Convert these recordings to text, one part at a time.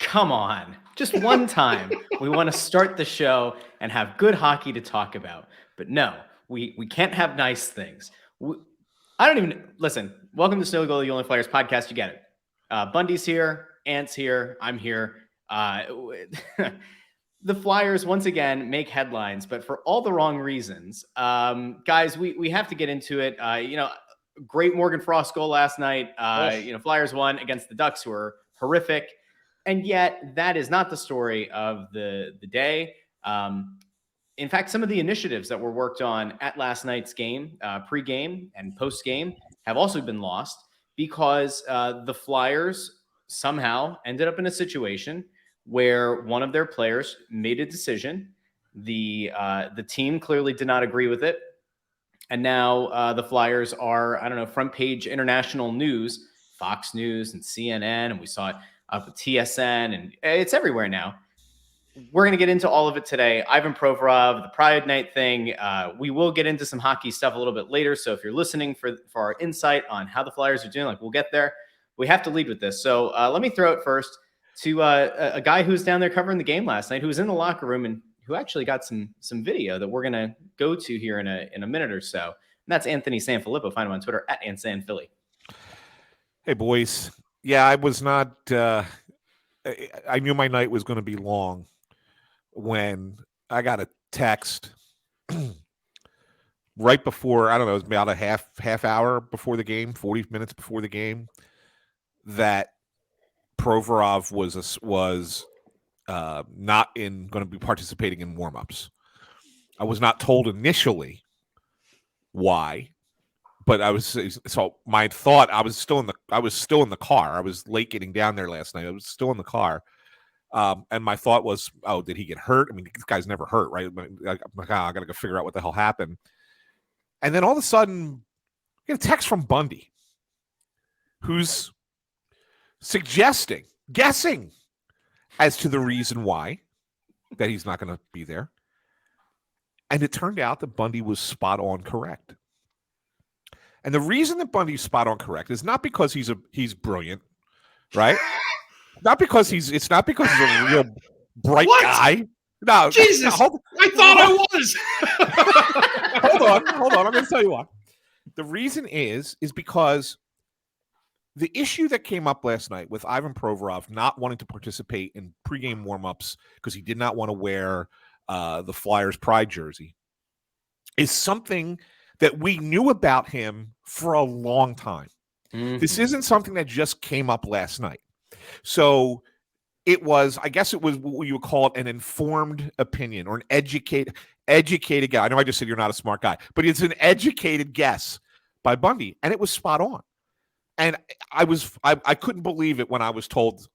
Come on. Just one time. We want to start the show and have good hockey to talk about. But no, we can't have nice things. I don't even listen. Welcome to Snow Goalie, the Only Flyers podcast. You get it. Bundy's here. Ant's here. I'm here. The Flyers once again make headlines, but for all the wrong reasons. Guys, we have to get into it. Great Morgan Frost goal last night. Flyers won against the Ducks, who are horrific. And yet, that is not the story of the day. In fact, some of the initiatives that were worked on at last night's game, pre-game and post-game, have also been lost because the Flyers somehow ended up in a situation where one of their players made a decision. The team clearly did not agree with it. And now the Flyers are, front page international news, Fox News and CNN, and we saw it up with TSN, and it's everywhere now. We're going to get into all of it today. Ivan Provorov, the Pride Night thing. We will get into some hockey stuff a little bit later. So if you're listening for our insight on how the Flyers are doing, we'll get there. We have to lead with this. So let me throw it first to a guy who's down there covering the game last night, who was in the locker room and who actually got some video that we're going to go to here in a minute or so. And that's Anthony Sanfilippo. Find him on Twitter at AntSanPhilly. Hey, boys. Yeah, I was not I knew my night was going to be long when I got a text right before, it was about a half hour before the game, 40 minutes before the game, that Provorov was not going to be participating in warmups. I was not told initially why, but my thought, I was still in the car. I was late getting down there last night. I was still in the car. And my thought was, oh, did he get hurt? I mean, this guy's never hurt, right? I got to go figure out what the hell happened. And then all of a sudden, I get a text from Bundy, who's guessing as to the reason why that he's not going to be there. And it turned out that Bundy was spot on correct. And the reason that Bundy's spot on correct is not because he's brilliant, right? Not because he's a real bright guy. No, Jesus, I thought I was. Hold on. I'm going to tell you why. The reason is because the issue that came up last night with Ivan Provorov not wanting to participate in pregame warmups because he did not want to wear the Flyers Pride jersey is something that we knew about him for a long time. Mm-hmm. This isn't something that just came up last night. So it was what you would call it an informed opinion or an educated guy. I know I just said you're not a smart guy, but it's an educated guess by Bundy, and it was spot on. And I couldn't believe it when I was told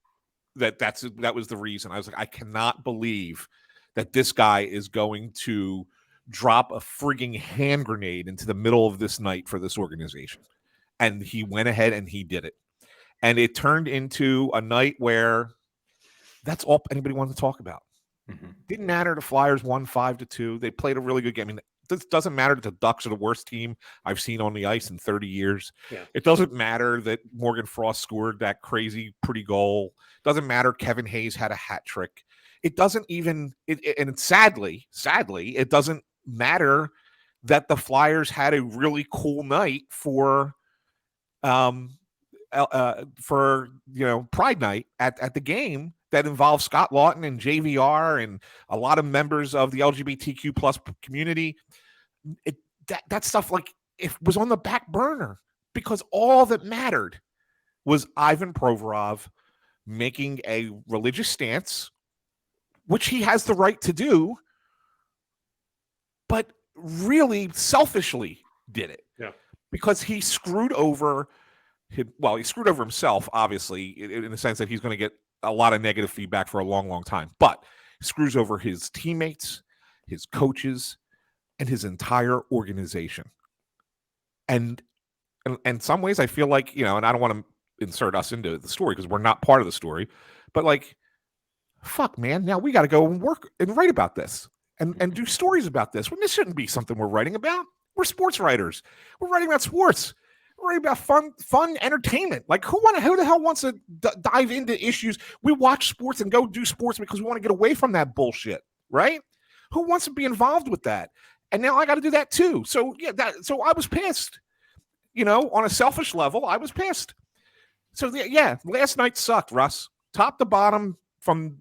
that was the reason. I was like, I cannot believe that this guy is going to drop a frigging hand grenade into the middle of this night for this organization. And he went ahead and he did it. And it turned into a night where that's all anybody wanted to talk about. Mm-hmm. Didn't matter. The Flyers won 5-2. They played a really good game. I mean, it doesn't matter that the Ducks are the worst team I've seen on the ice in 30 years. Yeah. It doesn't matter that Morgan Frost scored that crazy, pretty goal. It doesn't matter Kevin Hayes had a hat trick. It doesn't even and sadly, it doesn't matter that the Flyers had a really cool night for Pride Night at the game that involved Scott Lawton and JVR and a lot of members of the LGBTQ plus community. That stuff it was on the back burner because all that mattered was Ivan Provorov making a religious stance, which he has the right to do, but really selfishly did it. Yeah. Because he screwed over himself, obviously, in the sense that he's going to get a lot of negative feedback for a long, long time. But he screws over his teammates, his coaches, and his entire organization. And in some ways, I feel like, and I don't want to insert us into the story because we're not part of the story, but fuck, man, now we got to go and work and write about this and do stories about this. When this shouldn't be something we're writing about. We're sports writers. We're writing about sports. Worry about fun entertainment. Like who the hell wants to dive into issues? We watch sports and go do sports because we want to get away from that bullshit, right? Who wants to be involved with that? And now I got to do that too. So yeah, so I was pissed. On a selfish level, I was pissed. So yeah, last night sucked, Russ. Top to bottom, from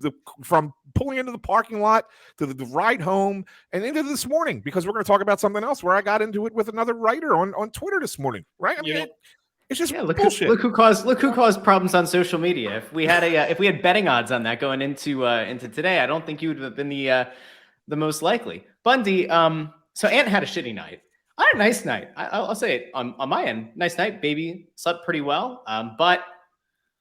pulling into the parking lot to the ride home and into this morning, because we're going to talk about something else where I got into it with another writer on Twitter this morning, right? I mean, it's just bullshit. Look who caused problems on social media. If we had betting odds on that going into today, I don't think you would have been the most likely. Bundy, so Ant had a shitty night. I had a nice night. I'll say it on my end. Nice night, baby. Slept pretty well. But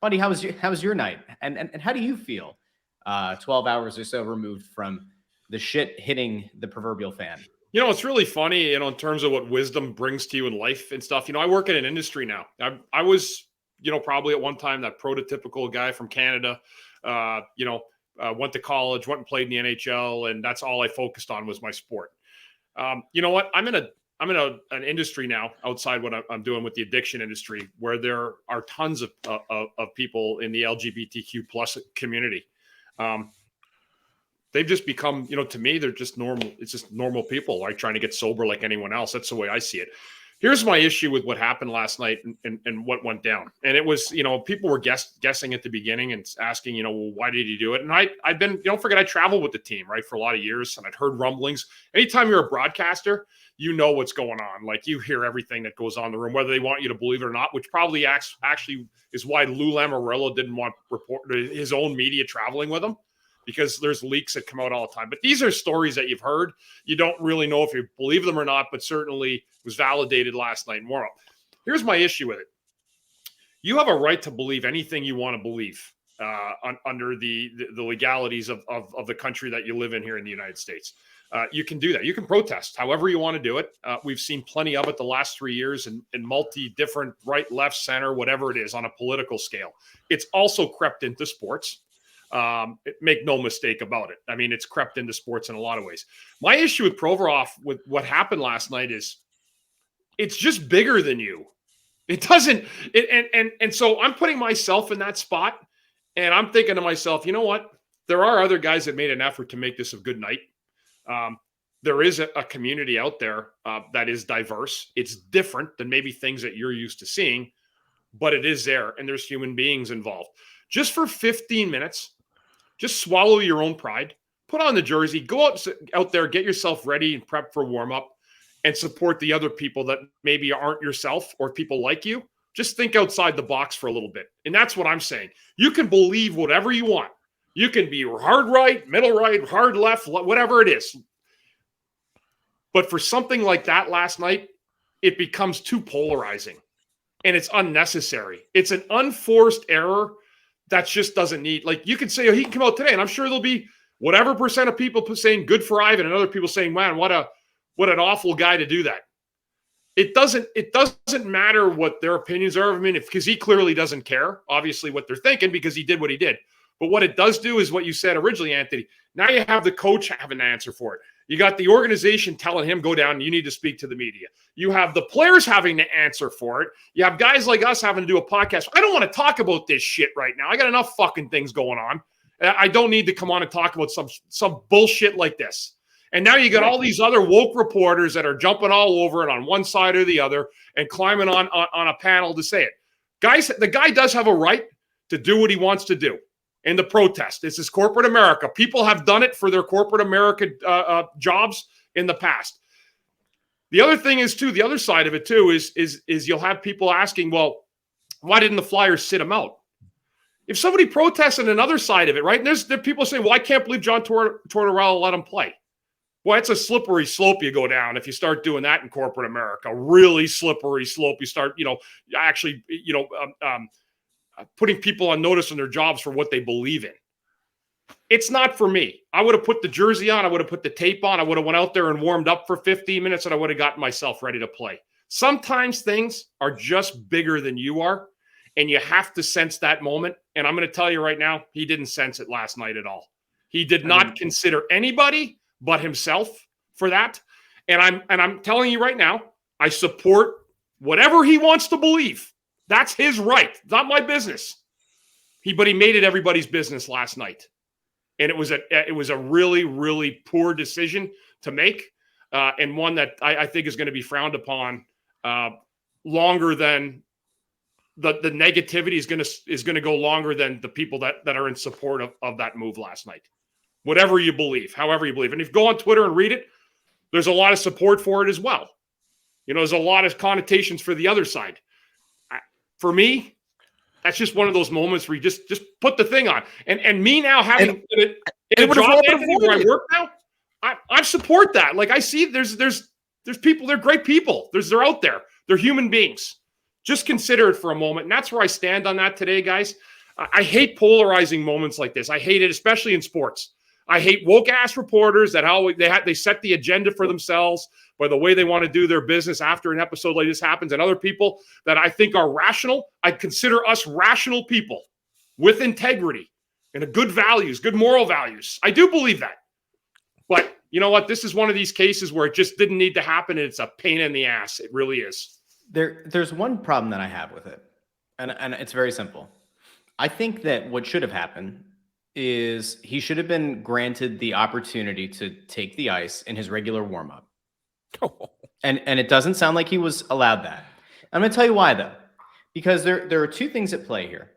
Bundy, how was your night? And how do you feel 12 hours or so removed from the shit hitting the proverbial fan? It's really funny, in terms of what wisdom brings to you in life and stuff. I work in an industry now. I was, probably at one time that prototypical guy from Canada, went to college, went and played in the NHL, and that's all I focused on was my sport. You know what? I'm in an industry now outside what I'm doing with the addiction industry, where there are tons of people in the LGBTQ plus community. They've just become, to me, they're just normal. It's just normal people, like trying to get sober like anyone else. That's the way I see it. Here's my issue with what happened last night and what went down. And it was, people were guessing at the beginning and asking, well, why did he do it? And I've been, don't forget, I traveled with the team, right, for a lot of years, and I'd heard rumblings. Anytime you're a broadcaster, you know what's going on. Like, you hear everything that goes on in the room, whether they want you to believe it or not, which probably actually is why Lou Lamoriello didn't want his own media traveling with him, because there's leaks that come out all the time. But these are stories that you've heard. You don't really know if you believe them or not, but certainly was validated last night in warm-up. Here's my issue with it. You have a right to believe anything you want to believe under the legalities of the country that you live in here in the United States. You can do that. You can protest however you want to do it. We've seen plenty of it the last 3 years in multi-different right, left, center, whatever it is on a political scale. It's also crept into sports. Make no mistake about it. I mean, it's crept into sports in a lot of ways. My issue with Provorov, with what happened last night, is it's just bigger than you. It doesn't. And so I'm putting myself in that spot, and I'm thinking to myself, you know what? There are other guys that made an effort to make this a good night. There is a community out there that is diverse. It's different than maybe things that you're used to seeing, but it is there, and there's human beings involved. Just for 15 minutes, just swallow your own pride, put on the jersey, go out there, get yourself ready and prep for warm-up, and support the other people that maybe aren't yourself or people like you. Just think outside the box for a little bit. And that's what I'm saying. You can believe whatever you want. You can be hard right, middle right, hard left, whatever it is. But for something like that last night, it becomes too polarizing. And it's unnecessary. It's an unforced error that just doesn't need, like, you could say, oh, he can come out today, and I'm sure there'll be whatever percent of people saying good for Ivan, and other people saying, man, what an awful guy to do that. It doesn't matter what their opinions are. I mean, because he clearly doesn't care, obviously, what they're thinking, because he did what he did. But what it does do is what you said originally, Anthony. Now you have the coach having an answer for it. You got the organization telling him, go down, you need to speak to the media. You have the players having to answer for it. You have guys like us having to do a podcast. I don't want to talk about this shit right now. I got enough fucking things going on. I don't need to come on and talk about some bullshit like this. And now you got all these other woke reporters that are jumping all over it on one side or the other and climbing on a panel to say it. Guys, the guy does have a right to do what he wants to do. And the protest. This is corporate America. People have done it for their corporate America jobs in the past. The other thing is, too, the other side of it, too, is you'll have people asking, well, why didn't the Flyers sit him out? If somebody protests on another side of it, right, and there are people saying, well, I can't believe John Tortorella let him play. Well, it's a slippery slope you go down if you start doing that in corporate America. Really slippery slope. You start, putting people on notice on their jobs for what they believe in. It's not for me. I would have put the jersey on. I would have put the tape on. I would have went out there and warmed up for 15 minutes, and I would have gotten myself ready to play. Sometimes things are just bigger than you are, and you have to sense that moment. And I'm going to tell you right now, he didn't sense it last night at all. He did not consider anybody but himself for that. And I'm telling you right now, I support Whatever he wants to believe, that's his right. It's not my business. But he made it everybody's business last night. And it was a really, really poor decision to make, and one that I think is going to be frowned upon longer than the negativity is going to go longer than the people that are in support of that move last night. Whatever you believe, however you believe. And if you go on Twitter and read it, there's a lot of support for it as well. There's a lot of connotations for the other side. For me, that's just one of those moments where you just put the thing on. And me now having in a job, Anthony, where I work now, I support that. Like, I see there's people, they're great people. They're out there. They're human beings. Just consider it for a moment. And that's where I stand on that today, guys. I hate polarizing moments like this. I hate it, especially in sports. I hate woke-ass reporters that they set the agenda for themselves by the way they want to do their business after an episode like this happens, and other people that I think are rational. I consider us rational people with integrity and good values, good moral values. I do believe that. But you know what? This is one of these cases where it just didn't need to happen, and it's a pain in the ass. It really is. There's one problem that I have with it, and it's very simple. I think that what should have happened is he should have been granted the opportunity to take the ice in his regular warm-up. And it doesn't sound like he was allowed that. I'm going to tell you why, though, because there are two things at play here.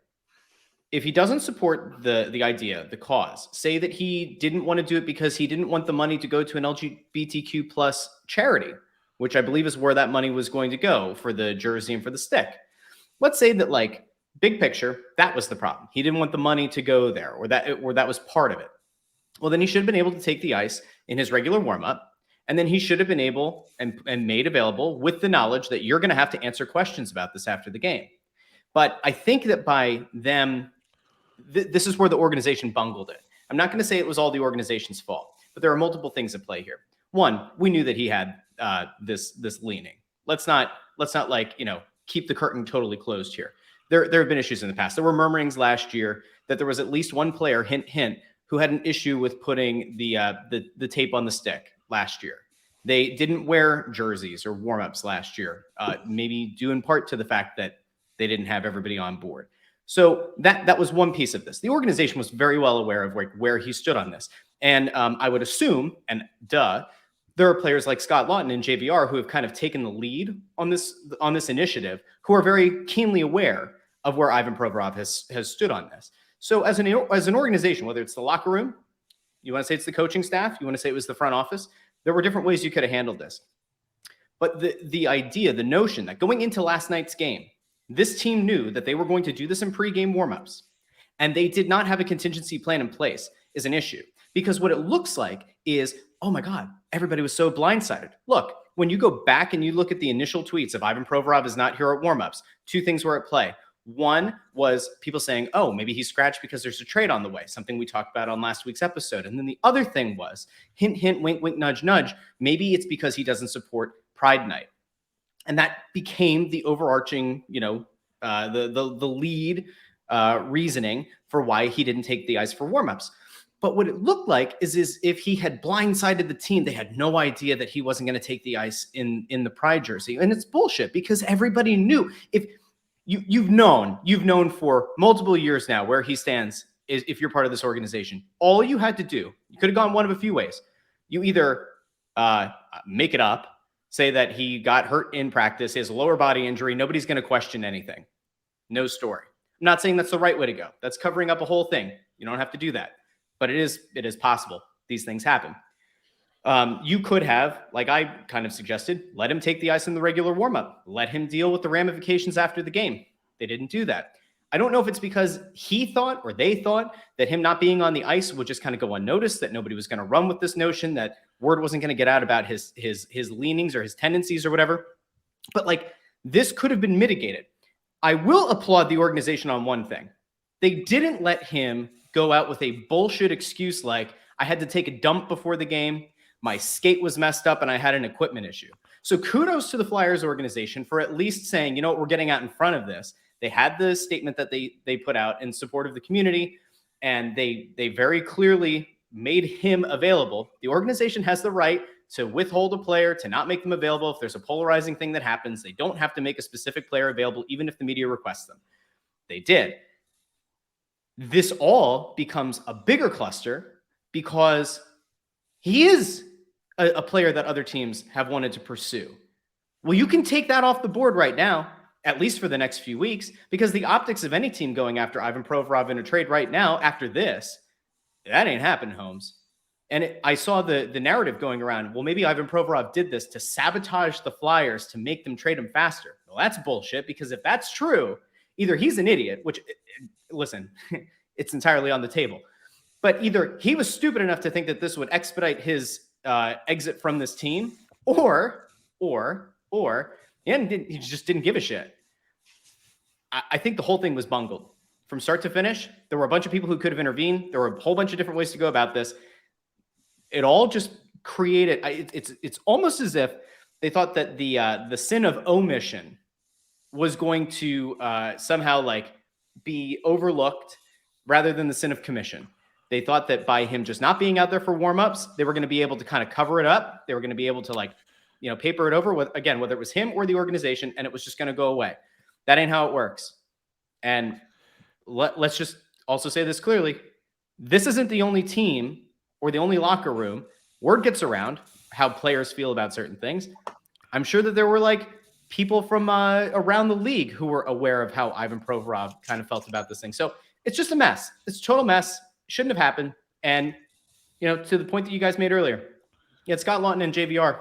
If he doesn't support the idea, the cause, say that he didn't want to do it because he didn't want the money to go to an LGBTQ plus charity, which I believe is where that money was going to go for the jersey and for the stick. Let's say that, like, big picture, that was the problem. He didn't want the money to go there, or that was part of it. Well, then he should have been able to take the ice in his regular warm-up, and then he should have been able and made available with the knowledge that you're going to have to answer questions about this after the game. But I think that by them, this is where the organization bungled it. I'm not going to say it was all the organization's fault, but there are multiple things at play here. One, we knew that he had this leaning. Let's not like, keep the curtain totally closed here. There have been issues in the past. There were murmurings last year that there was at least one player, hint, hint, who had an issue with putting the tape on the stick last year. They didn't wear jerseys or warm-ups last year, maybe due in part to the fact that they didn't have everybody on board. So that was one piece of this. The organization was very well aware of where he stood on this. And I would assume, and there are players like Scott Lawton and JVR who have kind of taken the lead on this initiative, who are very keenly aware of where Ivan Provorov has stood on this. So as an organization, whether it's the locker room, you want to say it's the coaching staff, you want to say it was the front office, there were different ways you could have handled this. But the idea, the notion that going into last night's game, this team knew that they were going to do this in pregame warmups, and they did not have a contingency plan in place is an issue. Because what it looks like is, oh my God, everybody was so blindsided. Look, when you go back and you look at the initial tweets of Ivan Provorov is not here at warmups, two things were at play. One was people saying, oh, maybe he's scratched because there's a trade on the way, something we talked about on last week's episode. And then the other thing was, hint, hint, wink, wink, nudge, nudge, maybe it's because he doesn't support Pride Night. And that became the overarching, the lead reasoning for why he didn't take the ice for warmups. But what it looked like is if he had blindsided the team, they had no idea that he wasn't going to take the ice in the Pride jersey. And it's bullshit, because everybody knew. If you've known for multiple years now where he stands, if you're part of this organization, all you had to do, you could have gone one of a few ways. You either make it up, say that he got hurt in practice, he has a lower body injury, nobody's going to question anything. No story. I'm not saying that's the right way to go. That's covering up a whole thing. You don't have to do that. But it is possible. These things happen. You could have, like I kind of suggested, let him take the ice in the regular warmup. Let him deal with the ramifications after the game. They didn't do that. I don't know if it's because he thought or they thought that him not being on the ice would just kind of go unnoticed, that nobody was going to run with this notion, that word wasn't going to get out about his leanings or his tendencies or whatever. But like, this could have been mitigated. I will applaud the organization on one thing. They didn't let him go out with a bullshit excuse like, I had to take a dump before the game, my skate was messed up, and I had an equipment issue. So kudos to the Flyers organization for at least saying, you know what, we're getting out in front of this. They had the statement that they put out in support of the community, and they very clearly made him available. The organization has the right to withhold a player, to not make them available. If there's a polarizing thing that happens, they don't have to make a specific player available, even if the media requests them. They did. This all becomes a bigger cluster because he is a player that other teams have wanted to pursue. Well, you can take that off the board right now, at least for the next few weeks, because the optics of any team going after Ivan Provorov in a trade right now after this, that ain't happening, Holmes. And I saw the narrative going around, well, maybe Ivan Provorov did this to sabotage the Flyers to make them trade him faster. Well, that's bullshit, because if that's true, either he's an idiot, which, listen, it's entirely on the table, but either he was stupid enough to think that this would expedite his exit from this team, or he just didn't give a shit. I think the whole thing was bungled from start to finish. There were a bunch of people who could have intervened. There were a whole bunch of different ways to go about this. It all just created. It's almost as if they thought that the sin of omission was going to somehow like be overlooked rather than the sin of commission. They thought that by him just not being out there for warmups, they were going to be able to kind of cover it up. They were going to be able to paper it over with, again, whether it was him or the organization, and it was just going to go away. That ain't how it works. And let's just also say this clearly. This isn't the only team or the only locker room. Word gets around how players feel about certain things. I'm sure that there were like people from around the league who were aware of how Ivan Provorov kind of felt about this thing. So it's just a mess. It's a total mess. Shouldn't have happened. And, to the point that you guys made earlier, Scott Lawton and JVR,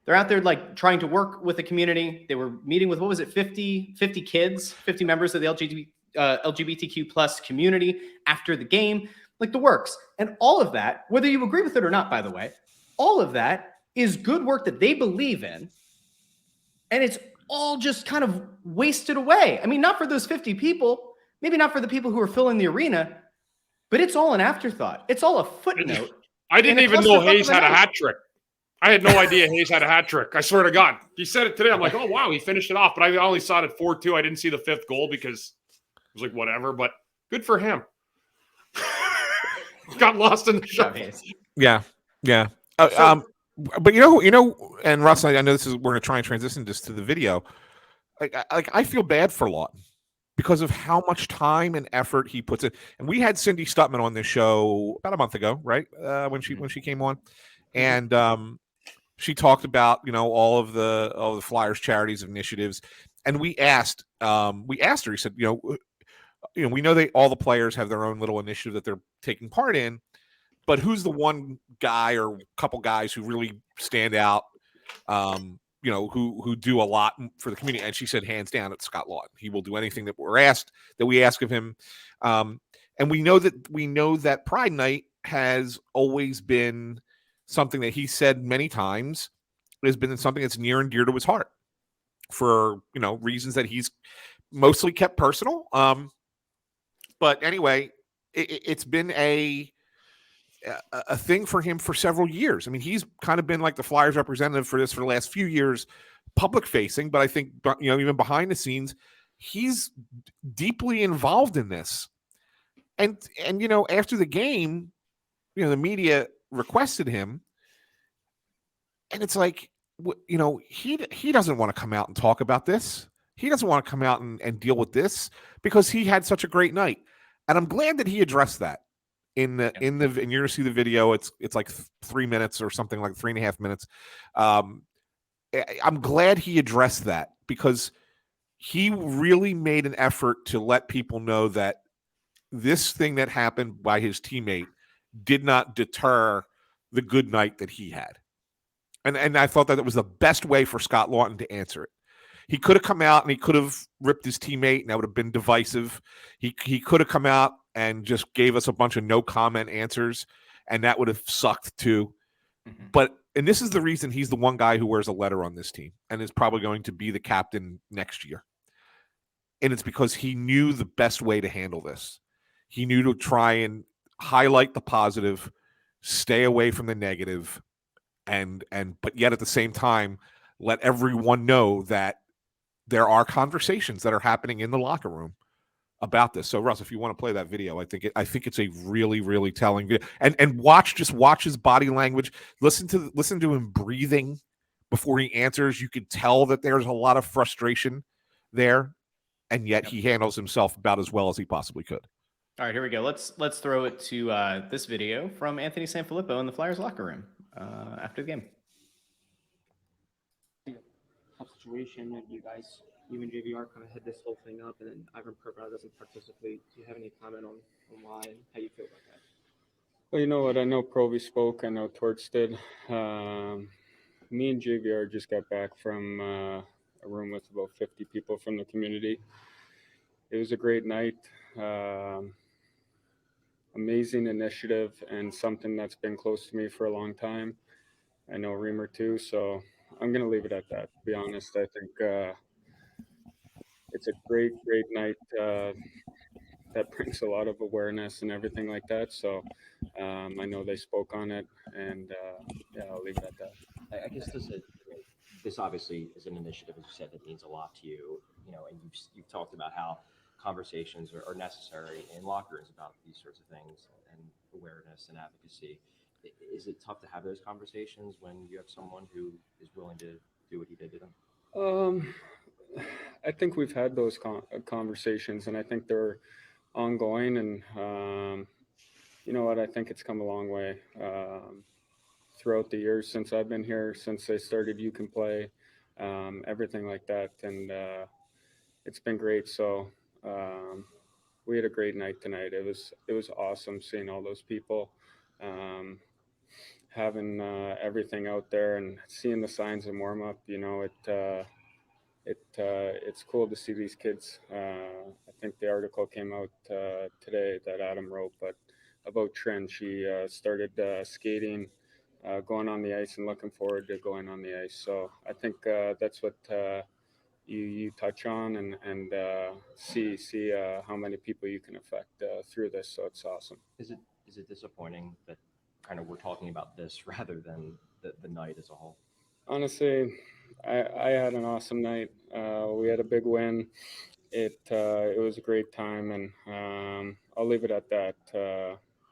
they're out there like trying to work with the community. They were meeting with, 50 kids, 50 members of the LGBTQ plus community after the game, like the works. And all of that, whether you agree with it or not, by the way, all of that is good work that they believe in. And it's all just kind of wasted away. I mean, not for those 50 people, maybe not for the people who are filling the arena, but it's all an afterthought. It's all a footnote. I didn't even know Hayes had a hat trick. I had no idea Hayes had a hat trick. I swear to God. He said it today. I'm like, oh, wow, he finished it off. But I only saw it at 4-2. I didn't see the fifth goal because it was like, whatever. But good for him. Got lost in the shuffle. Yeah. But and Russ, I know we're going to try and transition this to the video. I feel bad for Lawton because of how much time and effort he puts in. And we had Cindy Stutman on this show about a month ago, right? When she came on, and she talked about all of the Flyers charities initiatives, and we asked her. He said, we know all the players have their own little initiative that they're taking part in, but who's the one guy or couple guys who really stand out? Who do a lot for the community? And she said, hands down, it's Scott Lawton. He will do anything that we ask of him. And we know that Pride Night has always been something that he said many times has been something that's near and dear to his heart for, reasons that he's mostly kept personal. But anyway, it's been a thing for him for several years. I mean, he's kind of been like the Flyers representative for the last few years, public facing, but I think, even behind the scenes, he's deeply involved in this. And after the game, the media requested him, and it's like, he doesn't want to come out and talk about this. He doesn't want to come out and deal with this because he had such a great night. And I'm glad that he addressed that and you're going to see the video. It's like 3 minutes or something, like 3.5 minutes. I'm glad he addressed that because he really made an effort to let people know that this thing that happened by his teammate did not deter the good night that he had. And I thought that it was the best way for Scott Lawton to answer it. He could have come out and he could have ripped his teammate, and that would have been divisive. He could have come out and just gave us a bunch of no comment answers, and that would have sucked too. Mm-hmm. And this is the reason he's the one guy who wears a letter on this team and is probably going to be the captain next year. And it's because he knew the best way to handle this. He knew to try and highlight the positive, stay away from the negative, but yet at the same time, let everyone know that there are conversations that are happening in the locker room about this. So Russ, if you want to play that video, I think it's a really, really telling video. And watch his body language. Listen to him breathing before he answers. You can tell that there's a lot of frustration there, and yet he handles himself about as well as he possibly could. All right, here we go. Let's throw it to this video from Anthony Sanfilippo in the Flyers locker room after the game. Tough situation. You and JVR kind of head this whole thing up, and then Ivan Provorov doesn't participate. Do you have any comment on why and how you feel about that? Well, you know what? I know Provi spoke. I know Torts did. Me and JVR just got back from a room with about 50 people from the community. It was a great night. Amazing initiative and something that's been close to me for a long time. I know Reamer too, so I'm going to leave it at that. To be honest, I think it's a great night that brings a lot of awareness and everything like that. So I know they spoke on it, and I'll leave it at that. I guess this obviously is an initiative, as you said, that means a lot to you. And you've talked about how conversations are necessary in locker rooms about these sorts of things and awareness and advocacy. Is it tough to have those conversations when you have someone who is willing to do what he did to them? I think we've had those conversations, and I think they're ongoing. And you know what? I think it's come a long way throughout the years since I've been here, since they started You Can Play, everything like that. And it's been great. So we had a great night tonight. It was awesome seeing all those people, having everything out there and seeing the signs in warm up. It's cool to see these kids. I think the article came out today that Adam wrote, but about Trin. She started skating, going on the ice, and looking forward to going on the ice. So I think that's what you touch on and see how many people you can affect through this. So it's awesome. Is it disappointing that kind of we're talking about this rather than the night as a whole? Honestly, I had an awesome night. We had a big win. It was a great time, and I'll leave it at that.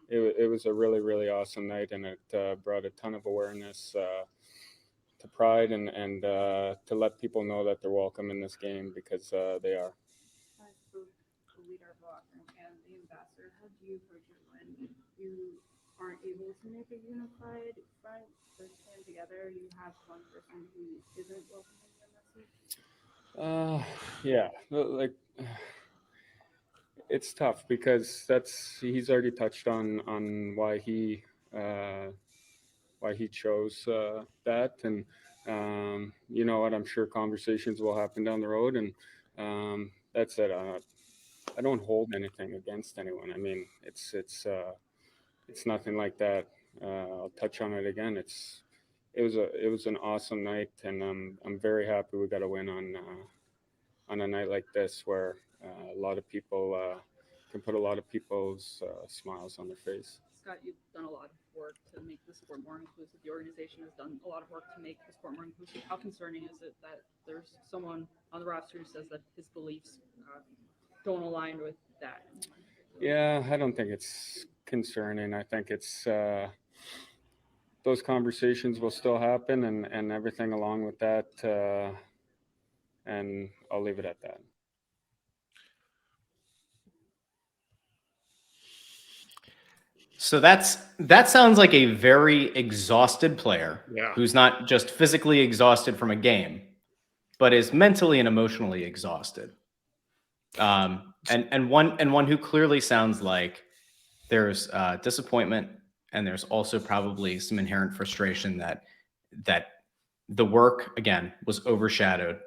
It was a really, really awesome night, and it brought a ton of awareness to Pride and to let people know that they're welcome in this game, because they are. As both the leader of the locker room and the ambassador, how do you approach it when you aren't able to make a unified front or stand together? You have one person who isn't welcoming your message? Yeah, like it's tough because he's already touched on why he chose that, and you know what, I'm sure conversations will happen down the road, and that's it. I don't hold anything against anyone. I mean, it's nothing like that. I'll touch on it again. It was an awesome night, and I'm very happy we got a win on a night like this, where a lot of people can put a lot of people's smiles on their face. Scott, you've done a lot of work to make the sport more inclusive. The organization has done a lot of work to make the sport more inclusive. How concerning is it that there's someone on the roster who says that his beliefs don't align with that? Yeah, I don't think it's concerning. I think it's those conversations will still happen, and everything along with that, and I'll leave it at that. So that sounds like a very exhausted player who's not just physically exhausted from a game, but is mentally and emotionally exhausted. And one who clearly sounds like there's disappointment, and there's also probably some inherent frustration that the work again was overshadowed,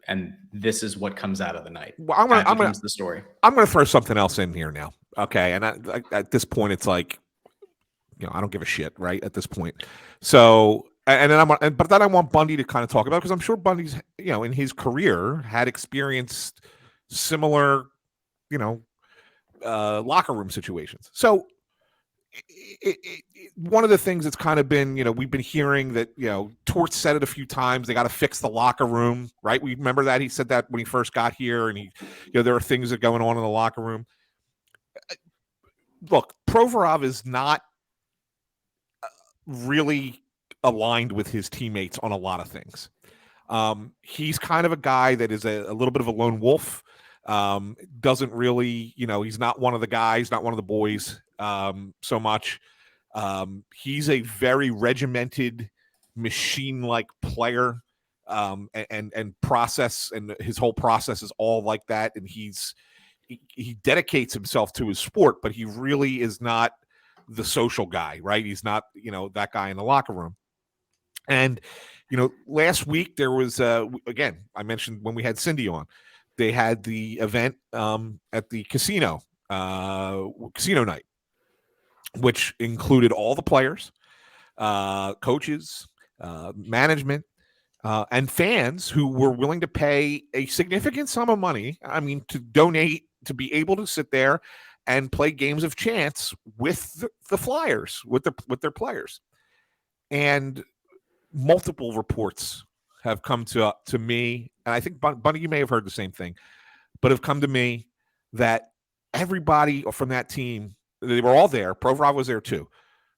and this is what comes out of the night. Well, I'm gonna the story. I'm gonna throw something else in here now. Okay, and at this point, it's like, I don't give a shit, right? At this point, so and then but then I want Bundy to kind of talk about it, because I'm sure Bundy's in his career had experienced similar locker room situations. So one of the things that's kind of been, we've been hearing that, Torts said it a few times, they got to fix the locker room, right? We remember that he said that when he first got here, and there are things that are going on in the locker room. Look, Provorov is not really aligned with his teammates on a lot of things. He's kind of a guy that is a little bit of a lone wolf. Doesn't really, he's not one of the guys, not one of the boys so much. He's a very regimented, machine-like player, and process, and his whole process is all like that. And he dedicates himself to his sport, but he really is not the social guy, right? He's not, that guy in the locker room. And, last week there was, again, I mentioned when we had Cindy on, they had the event at the casino night, which included all the players, coaches, management, and fans who were willing to pay a significant sum of money. I mean, to donate, to be able to sit there and play games of chance with the Flyers, with their players. And multiple reports have come to me, and I think, Bunny, you may have heard the same thing, but have come to me that everybody from that team, they were all there. Provorov was there too,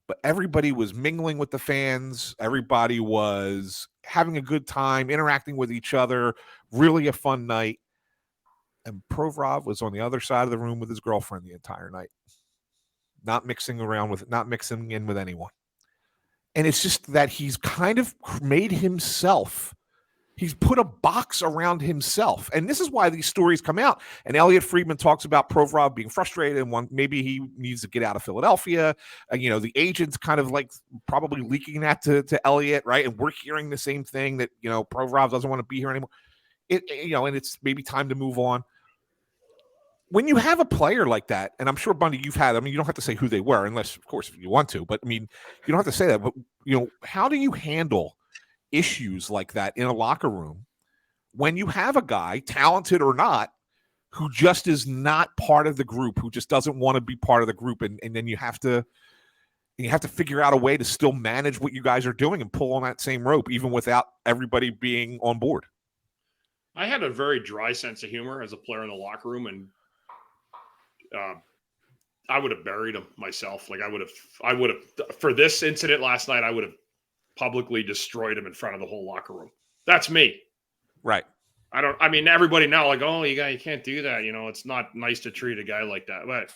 but everybody was mingling with the fans. Everybody was having a good time, interacting with each other, really a fun night. And Provorov was on the other side of the room with his girlfriend the entire night, not mixing in with anyone. And it's just that he's kind of made himself, he's put a box around himself. And this is why these stories come out. And Elliot Friedman talks about Provorov being frustrated and maybe he needs to get out of Philadelphia. The agent's kind of like probably leaking that to Elliot, right? And we're hearing the same thing, that, Provorov doesn't want to be here anymore. And it's maybe time to move on. When you have a player like that, and I'm sure, Bundy, you've had, you don't have to say who they were, unless, of course, if you want to, but you don't have to say that. But, how do you handle issues like that in a locker room when you have a guy, talented or not, who just is not part of the group, who just doesn't want to be part of the group, and then you have to figure out a way to still manage what you guys are doing and pull on that same rope, even without everybody being on board? I had a very dry sense of humor as a player in the locker room, and I would have buried him myself. Like I would have, for this incident last night, I would have publicly destroyed him in front of the whole locker room. That's me. Right. Everybody now like, oh, you can't do that. It's not nice to treat a guy like that. But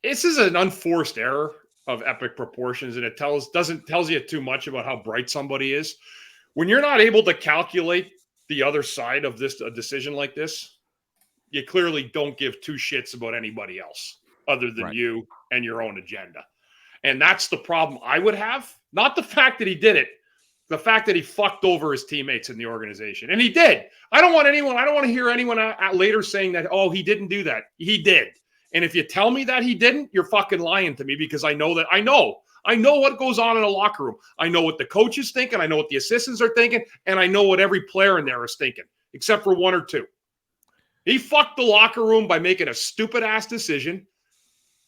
this is an unforced error of epic proportions. And it tells you too much about how bright somebody is. When you're not able to calculate the other side of a decision like this, you clearly don't give two shits about anybody else other than you and your own agenda. And that's the problem I would have. Not the fact that he did it, the fact that he fucked over his teammates in the organization. And he did. I don't want to hear anyone later saying that, oh, he didn't do that. He did. And if you tell me that he didn't, you're fucking lying to me, because I know what goes on in a locker room. I know what the coach is thinking. I know what the assistants are thinking. And I know what every player in there is thinking, except for one or two. He fucked the locker room by making a stupid-ass decision.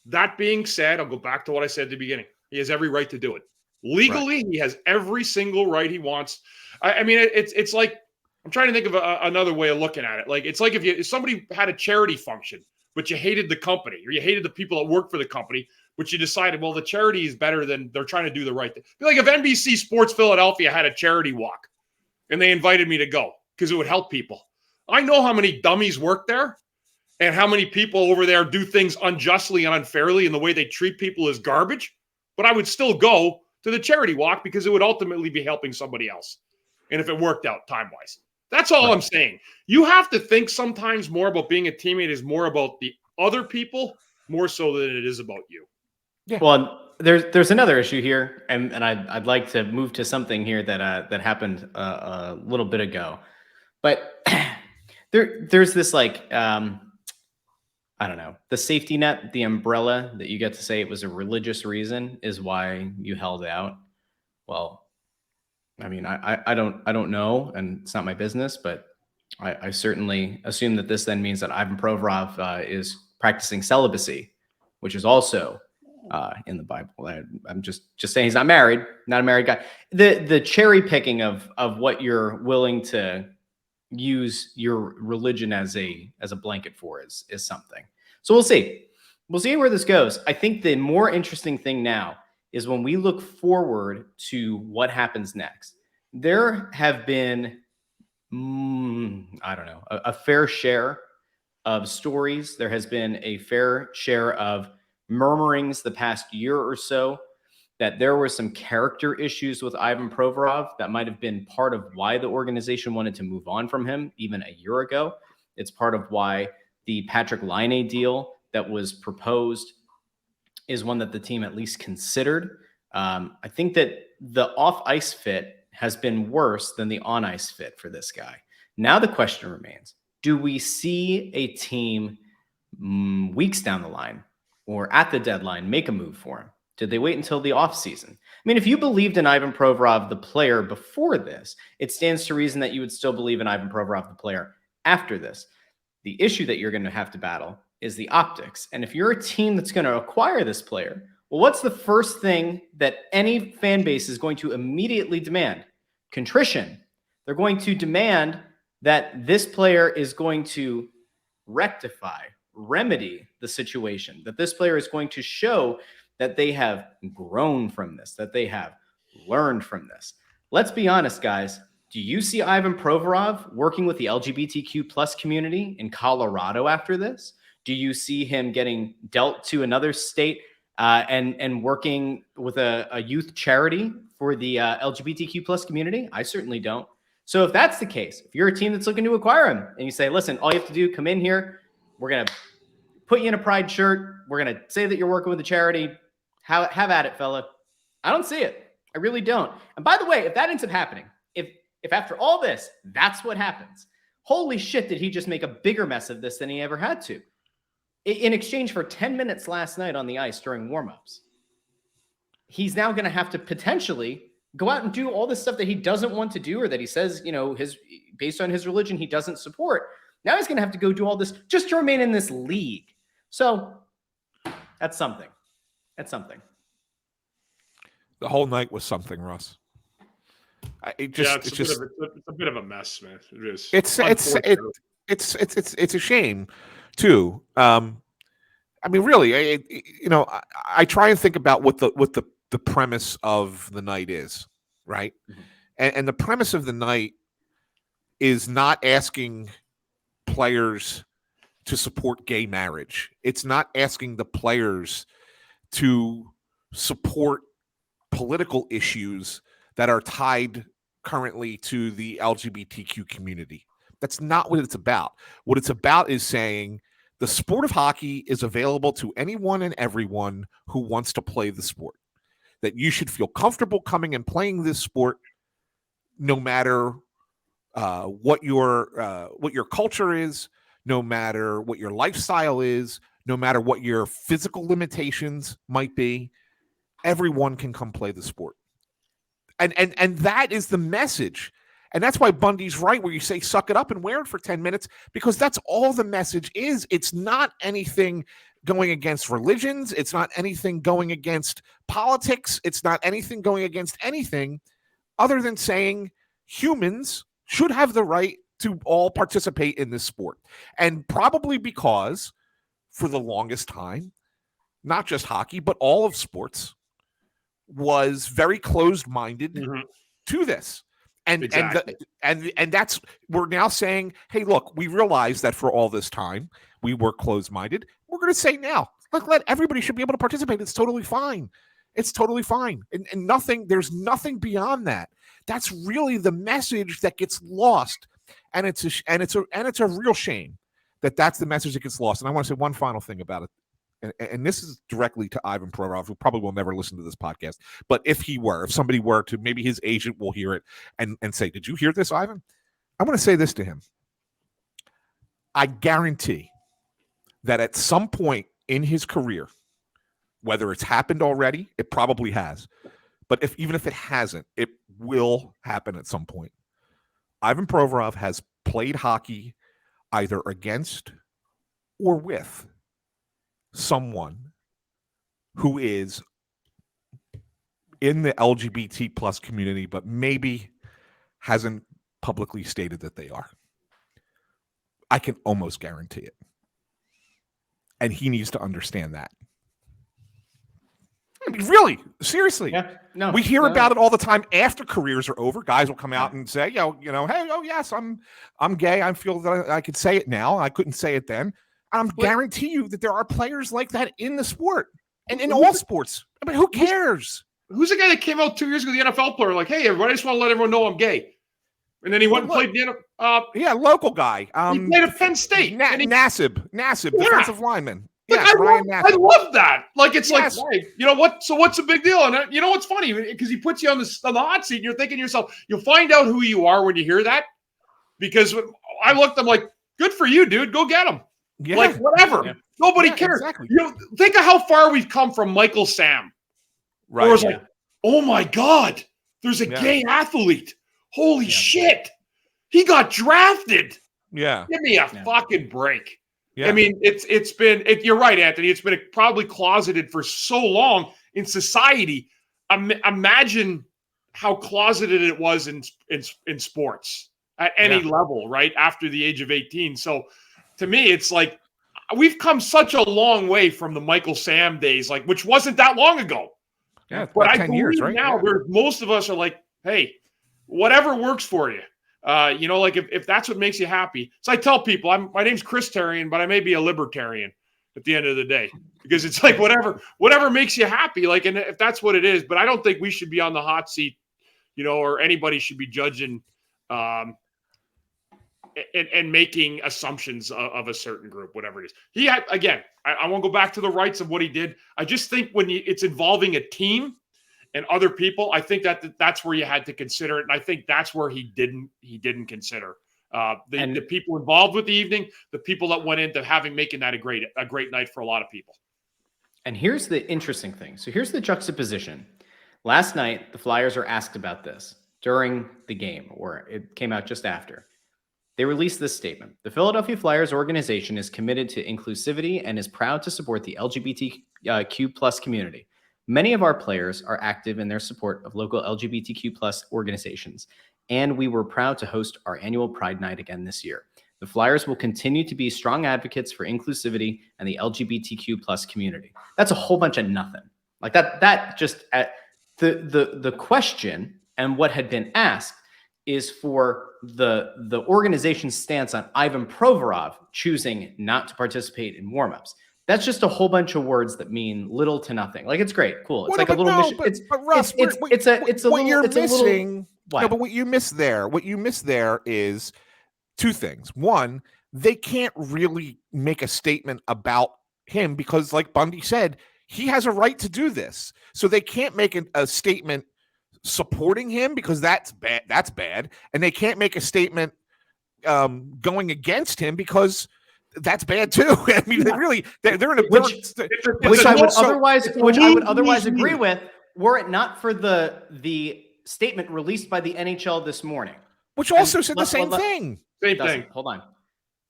That being said, I'll go back to what I said at the beginning. He has every right to do it. Legally, He has every single right he wants. It's like, I'm trying to think of another way of looking at it. Like, it's like if somebody had a charity function, but you hated the company, or you hated the people that work for the company, but you decided, well, the charity is better than they're trying to do the right thing. Like if NBC Sports Philadelphia had a charity walk and they invited me to go because it would help people. I know how many dummies work there and how many people over there do things unjustly and unfairly, and the way they treat people is garbage. But I would still go to the charity walk because it would ultimately be helping somebody else. And if it worked out time-wise, that's all I'm saying. You have to think sometimes more about being a teammate is more about the other people, more so than it is about you. Yeah. Well, there's another issue here, and I'd like to move to something here that happened a little bit ago. But there's this I don't know, the safety net, the umbrella that you get to say it was a religious reason is why you held out. Well, I don't know, and it's not my business, but I certainly assume that this then means that Ivan Provorov is practicing celibacy, which is also in the Bible. I'm just saying he's not married, not a married guy. The cherry picking of what you're willing to use your religion as a blanket for is something. So we'll see. We'll see where this goes. I think the more interesting thing now is when we look forward to what happens next. There have been, I don't know, a fair share of stories. There has been a fair share of murmurings the past year or so that there were some character issues with Ivan Provorov that might have been part of why the organization wanted to move on from him even a year ago. It's part of why the Patrick Laine deal that was proposed is one that the team at least considered. I think that the off-ice fit has been worse than the on-ice fit for this guy. Now the question remains, do we see a team weeks down the line or at the deadline make a move for him? Did they wait until the offseason? I mean, if you believed in Ivan Provorov, the player, before this, it stands to reason that you would still believe in Ivan Provorov, the player, after this. The issue that you're going to have to battle is the optics. And if you're a team that's going to acquire this player, well, what's the first thing that any fan base is going to immediately demand? Contrition. They're going to demand that this player is going to rectify, remedy the situation, that this player is going to show that they have grown from this, that they have learned from this. Let's be honest, guys. Do you see Ivan Provorov working with the LGBTQ plus community in Colorado after this? Do you see him getting dealt to another state and working with a youth charity for the LGBTQ plus community? I certainly don't. So if that's the case, if you're a team that's looking to acquire him and you say, listen, all you have to do, come in here, we're going to put you in a pride shirt, we're going to say that you're working with a charity, have at it, fella. I don't see it. I really don't. And by the way, if that ends up happening, if after all this, that's what happens, holy shit, did he just make a bigger mess of this than he ever had to? In exchange for 10 minutes last night on the ice during warmups, he's now going to have to potentially go out and do all this stuff that he doesn't want to do, or that he says, based on his religion, he doesn't support. Now he's going to have to go do all this just to remain in this league. So that's something. That's something. The whole night was something, Russ. It's a bit of a mess, man. It's a shame too. I mean, really, I try and think about what the premise of the night is, right? Mm-hmm. And the premise of the night is not asking players to support gay marriage. It's not asking the players to support political issues that are tied currently to the LGBTQ community. That's not what it's about. What it's about is saying the sport of hockey is available to anyone and everyone who wants to play the sport. That you should feel comfortable coming and playing this sport, no matter what your culture is, no matter what your lifestyle is, no matter what your physical limitations might be. Everyone can come play the sport. And that is the message. And that's why Bundy's right where you say suck it up and wear it for 10 minutes, because that's all the message is. It's not anything going against religions. It's not anything going against politics. It's not anything going against anything other than saying humans should have the right to all participate in this sport. And probably because for the longest time, not just hockey, but all of sports was very closed-minded to this. And exactly. and that's, we're now saying, hey, look, we realize that for all this time we were closed-minded. We're going to say now, let everybody should be able to participate. It's totally fine. It's totally fine. And there's nothing beyond that. That's really the message that gets lost. And it's a real shame that that's the message that gets lost. And I want to say one final thing about it. And this is directly to Ivan Provorov, who probably will never listen to this podcast. But if somebody were to, maybe his agent will hear it and say, did you hear this, Ivan? I want to say this to him. I guarantee that at some point in his career, whether it's happened already, it probably has. But even if it hasn't, it will happen at some point. Ivan Provorov has played hockey either against or with someone who is in the LGBT plus community, but maybe hasn't publicly stated that they are. I can almost guarantee it. And he needs to understand that. I mean, really, seriously. Yeah, no, we hear no, about it all the time after careers are over. Guys will come out and say, hey, oh yes, I'm gay. I feel that I could say it now. I couldn't say it then. I guarantee you that there are players like that in the sport and in all sports. I mean, who cares? Who's the guy that came out 2 years ago, the NFL player, like, hey, everybody, I just want to let everyone know I'm gay. And then he went and played the NFL. Local guy. He played at Penn State. Nassib, defensive lineman. Like, I love that. Like, it's like, hey, you know what? So what's the big deal? And you know what's funny? Because he puts you on the hot seat, and you're thinking to yourself, you'll find out who you are when you hear that. Because I looked, I'm like, good for you, dude. Go get him. Yeah. Like, whatever. Yeah. Nobody cares. Exactly. Think of how far we've come from Michael Sam. Right. Where it was like, oh my God, there's a gay athlete. Holy shit. He got drafted. Yeah. Give me a fucking break. Yeah. I mean, it's been you're right, Anthony. It's been probably closeted for so long in society. Imagine how closeted it was in sports at any level, right? After the age of 18. So to me, it's like we've come such a long way from the Michael Sam days, like which wasn't that long ago. Yeah, but I 10 believe years, right? Now most of us are like, hey, whatever works for you. Like if that's what makes you happy. So I tell people, my name's Chris Tarian, but I may be a libertarian at the end of the day, because it's like whatever makes you happy. Like, and if that's what it is, but I don't think we should be on the hot seat, or anybody should be judging, and making assumptions of a certain group, whatever it is. I won't go back to the rights of what he did. I just think when it's involving a team and other people, I think that's where you had to consider it, and I think that's where he didn't consider the people involved with the evening, the people that went into making that a great night for a lot of people. And here's the interesting thing. So here's the juxtaposition. Last night, the Flyers are asked about this during the game, or it came out just after. They released this statement. The Philadelphia Flyers organization is committed to inclusivity and is proud to support the LGBTQ plus community. Many of our players are active in their support of local LGBTQ plus organizations, and we were proud to host our annual Pride Night again this year. The Flyers will continue to be strong advocates for inclusivity and the LGBTQ plus community. That's a whole bunch of nothing. Like that just the question and what had been asked is for the organization's stance on Ivan Provorov choosing not to participate in warmups. That's just a whole bunch of words that mean little to nothing. Like, it's great, cool. It's like a little mission. But Russ, it's a what you're missing. What? No, but what you miss there is two things. One, they can't really make a statement about him because, like Bundy said, he has a right to do this. So they can't make a statement supporting him because that's bad. That's bad. And they can't make a statement going against him because that's bad too. I mean, really, they're in a which I would otherwise agree with, were it not for the statement released by the NHL this morning, which also said the same thing. Same thing. Hold on.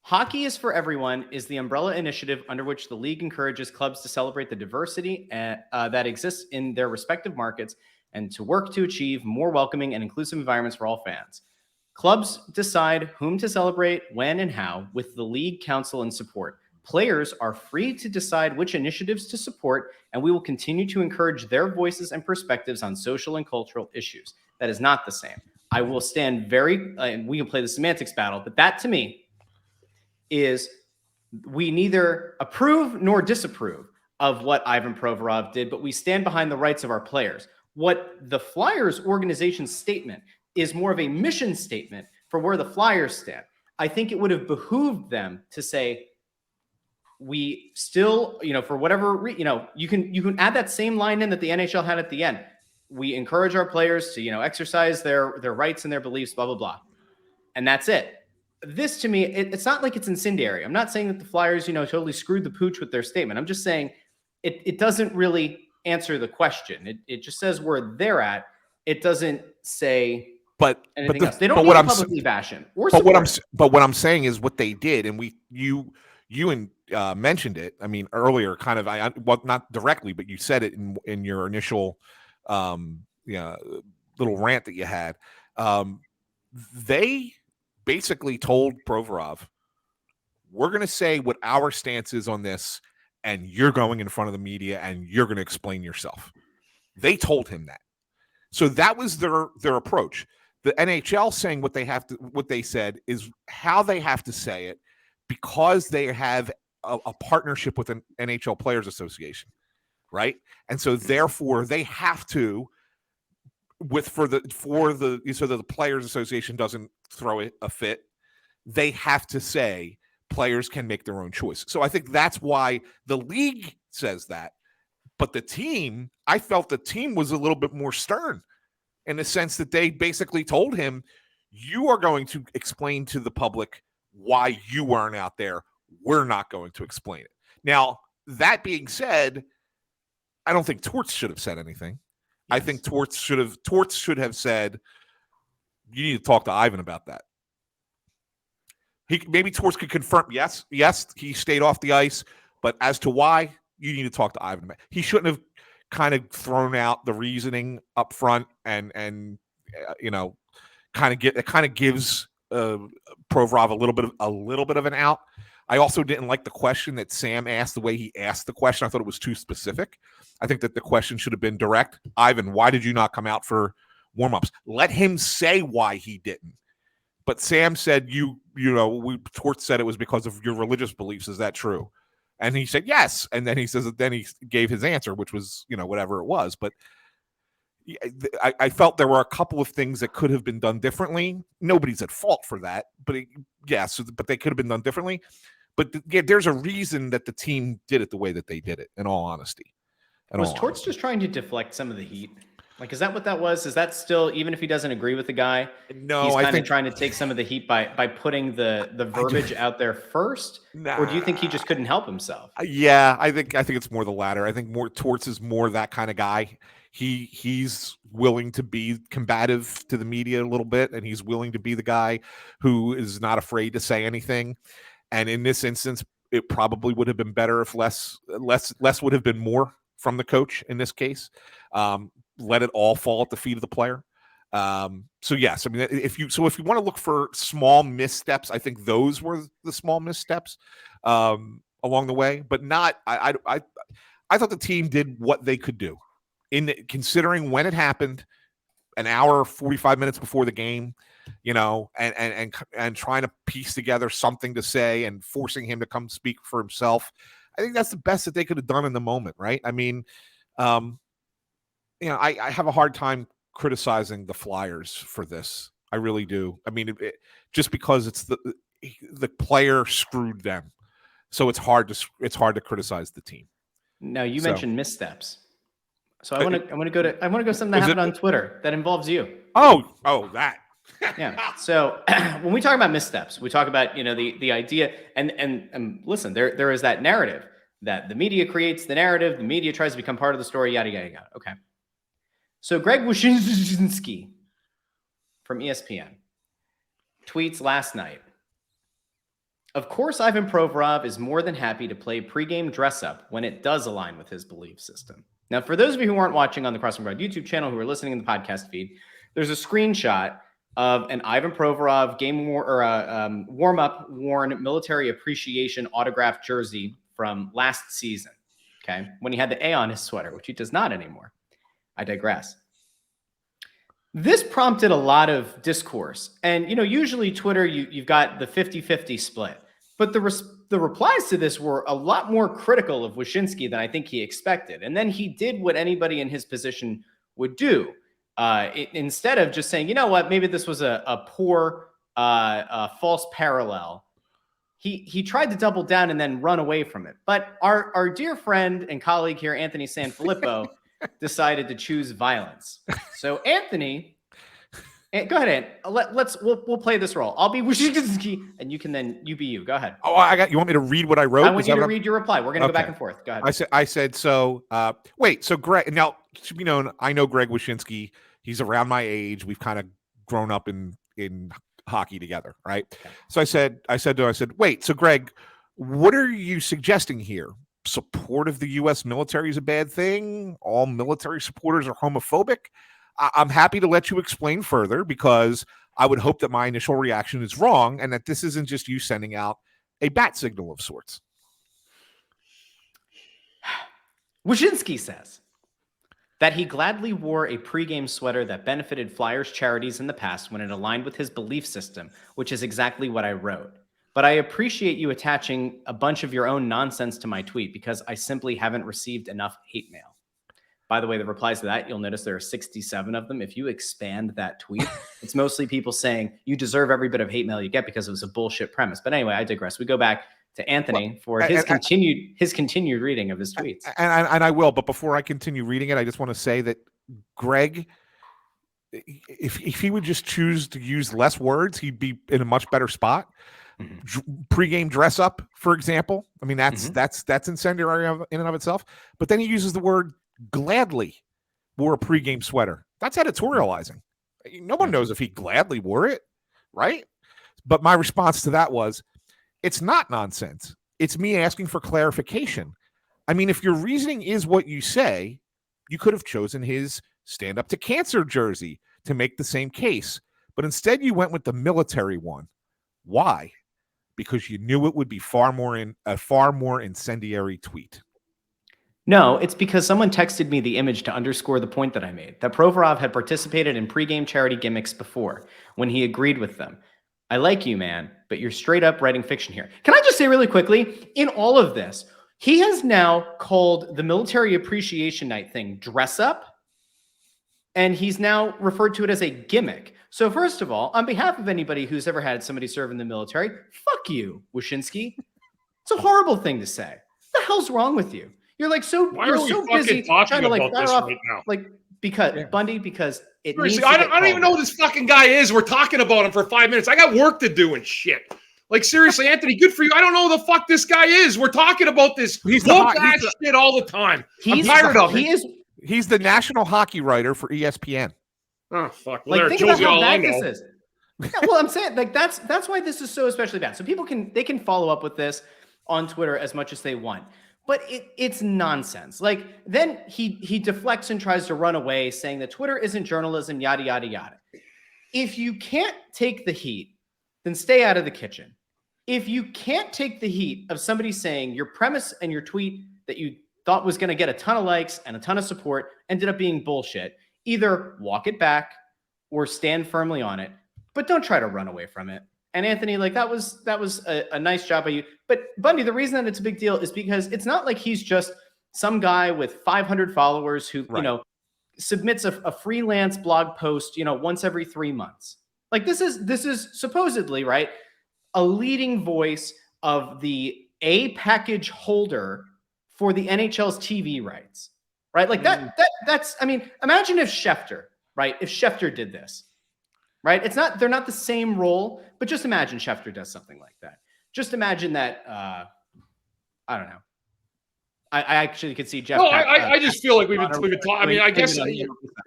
Hockey is for Everyone is the umbrella initiative under which the league encourages clubs to celebrate the diversity that exists in their respective markets and to work to achieve more welcoming and inclusive environments for all fans. Clubs decide whom to celebrate, when, and how, with the league, council, and support. Players are free to decide which initiatives to support, and we will continue to encourage their voices and perspectives on social and cultural issues. That is not the same. I will stand and we can play the semantics battle, but that to me is we neither approve nor disapprove of what Ivan Provorov did, but we stand behind the rights of our players. What the Flyers organization statement is more of a mission statement for where the Flyers stand. I think it would have behooved them to say, we still, for whatever, you can add that same line in that the NHL had at the end. We encourage our players to, exercise their rights and their beliefs, blah, blah, blah. And that's it. This to me, it's not like it's incendiary. I'm not saying that the Flyers, totally screwed the pooch with their statement. I'm just saying it doesn't really answer the question. It just says where they're at. It doesn't say anything else. They don't need to publicly bash him. But what I'm saying is what they did, and you you mentioned it. I mean, earlier, kind of. Well, not directly, but you said it in your initial, little rant that you had. They basically told Provorov, "We're going to say what our stance is on this, and you're going in front of the media and you're going to explain yourself." They told him that. So that was their approach. The NHL saying what they said is how they have to say it because they have a partnership with an NHL Players Association, right? And so therefore they have to so that the Players Association doesn't throw a fit, they have to say players can make their own choice. So I think that's why the league says that. But I felt the team was a little bit more stern in the sense that they basically told him, you are going to explain to the public why you weren't out there. We're not going to explain it. Now, that being said, I don't think Torts should have said anything. Yes. I think Torts should have said, you need to talk to Ivan about that. Maybe Torts could confirm, yes, he stayed off the ice, but as to why, you need to talk to Ivan about it. He shouldn't have kind of thrown out the reasoning up front and kind of gives Provorov a little bit of an out. I also didn't like the question that Sam asked, the way he asked the question. I thought it was too specific. I think that the question should have been direct. Ivan, why did you not come out for warmups? Let him say why he didn't. But Sam said, Torts said it was because of your religious beliefs. Is that true? And he said, yes. And then he gave his answer, which was, whatever it was. But I felt there were a couple of things that could have been done differently. Nobody's at fault for that. But but they could have been done differently. But there's a reason that the team did it the way that they did it, in all honesty. Was Torts just trying to deflect some of the heat? Like, is that what that was? Is that still, even if he doesn't agree with the guy, no, he's kind of trying to take some of the heat by putting the verbiage out there first? Or do you think he just couldn't help himself? Yeah, I think it's more the latter. I think Torts is more that kind of guy. He's willing to be combative to the media a little bit, and he's willing to be the guy who is not afraid to say anything. And in this instance, it probably would have been better if less would have been more from the coach in this case. Let it all fall at the feet of the player. So yes, I mean, if you want to look for small missteps, I think those were the small missteps along the way, but not. I thought the team did what they could do considering when it happened, an hour 45 minutes before the game, and trying to piece together something to say and forcing him to come speak for himself. I think that's the best that they could have done in the moment, right? I mean, I have a hard time criticizing the Flyers for this. I really do. I mean, just because it's the player screwed them, so it's hard to criticize the team. Now you mentioned missteps, so I want to go something that happened on Twitter that involves you. Oh, that. Yeah. So when we talk about missteps, we talk about the idea and listen, there is that narrative that the media creates the narrative, the media tries to become part of the story, yada yada yada. Okay. So Greg Wyshynski from ESPN tweets last night, of course, Ivan Provorov is more than happy to play pregame dress-up when it does align with his belief system. Now, for those of you who aren't watching on the Crossing Broad YouTube channel, who are listening in the podcast feed, there's a screenshot of an Ivan Provorov warm-up worn military appreciation autographed jersey from last season, okay, when he had the A on his sweater, which he does not anymore. I digress. This prompted a lot of discourse. And, usually Twitter, you've got the 50-50 split. But the replies to this were a lot more critical of Wyshynski than I think he expected. And then he did what anybody in his position would do. Instead of just saying, you know what, maybe this was a poor false parallel, he tried to double down and then run away from it. But our dear friend and colleague here, Anthony Sanfilippo, decided to choose violence. So Anthony, go ahead, we'll play this role. I'll be Wyshynski, and you be you. Go ahead. Oh, you want me to read what I wrote? I want you to read your reply. We're gonna go back and forth. Go ahead. I said so. Wait, so Greg. Now, to be known, I know Greg Wyshynski. He's around my age. We've kind of grown up in hockey together, right? Okay. So I said, wait, so Greg, What are you suggesting here? Support of the U.S. military is a bad thing? All military supporters are homophobic? I'm happy to let you explain further, because I would hope that my initial reaction is wrong and that this isn't just you sending out a bat signal of sorts. Wyshynski says that he gladly wore a pregame sweater that benefited Flyers charities in the past when it aligned with his belief system, which is exactly what I wrote. But I appreciate you attaching a bunch of your own nonsense to my tweet, because I simply haven't received enough hate mail. By the way, the replies to that, you'll notice there are 67 of them. If you expand that tweet, it's mostly people saying you deserve every bit of hate mail you get because it was a bullshit premise. But anyway, I digress. We go back to Anthony for his continued reading of his tweets. And I will, but before I continue reading it, I just want to say that Greg, if he would just choose to use less words, he'd be in a much better spot. Pre-game dress up, for example. I mean, that's incendiary in and of itself. But then he uses the word gladly wore a pre-game sweater. That's editorializing. No one knows if he gladly wore it, right? But my response to that was, it's not nonsense. It's me asking for clarification. I mean, if your reasoning is what you say, you could have chosen his stand up to cancer jersey to make the same case. But instead you went with the military one. Why? Because you knew it would be a far more incendiary tweet. No, it's because someone texted me the image to underscore the point that I made, that Provorov had participated in pregame charity gimmicks before when he agreed with them. I like you, man, but you're straight up writing fiction here. Can I just say really quickly, in all of this, he has now called the Military Appreciation Night thing dress up, and he's now referred to it as a gimmick. So first of all, on behalf of anybody who's ever had somebody serve in the military, fuck you, Wyshynski. It's a horrible thing to say. What the hell's wrong with you? You're like you're so busy trying to like fire off right now. Like Bundy, because it needs to I don't even know who this fucking guy is. We're talking about him for 5 minutes. I got work to do and shit. Like, seriously, Anthony, good for you. I don't know who the fuck this guy is. We're talking about this shit all the time. I'm tired of it. He's the national hockey writer for ESPN. Oh, fuck. Well, think about how bad this is. Yeah, well, I'm saying, like, that's why this is so especially bad. So people can follow up with this on Twitter as much as they want. But it's nonsense. Like, then he deflects and tries to run away, saying that Twitter isn't journalism, yada, yada, yada. If you can't take the heat, then stay out of the kitchen. If you can't take the heat of somebody saying your premise and your tweet that you thought was going to get a ton of likes and a ton of support ended up being bullshit, either walk it back or stand firmly on it, but don't try to run away from it. And Anthony, like that was a nice job by you. But Bundy, the reason that it's a big deal is because it's not like he's just some guy with 500 followers who, submits a freelance blog post, once every 3 months. Like this is supposedly, right, a leading voice of the A package holder for the NHL's TV rights, right? Like that's, I mean, imagine if Schefter, right? If Schefter did this, right? They're not the same role, but just imagine Schefter does something like that. Just imagine that, I don't know. I actually could see Jeff. No, I just feel like we've been talking. I mean, I guess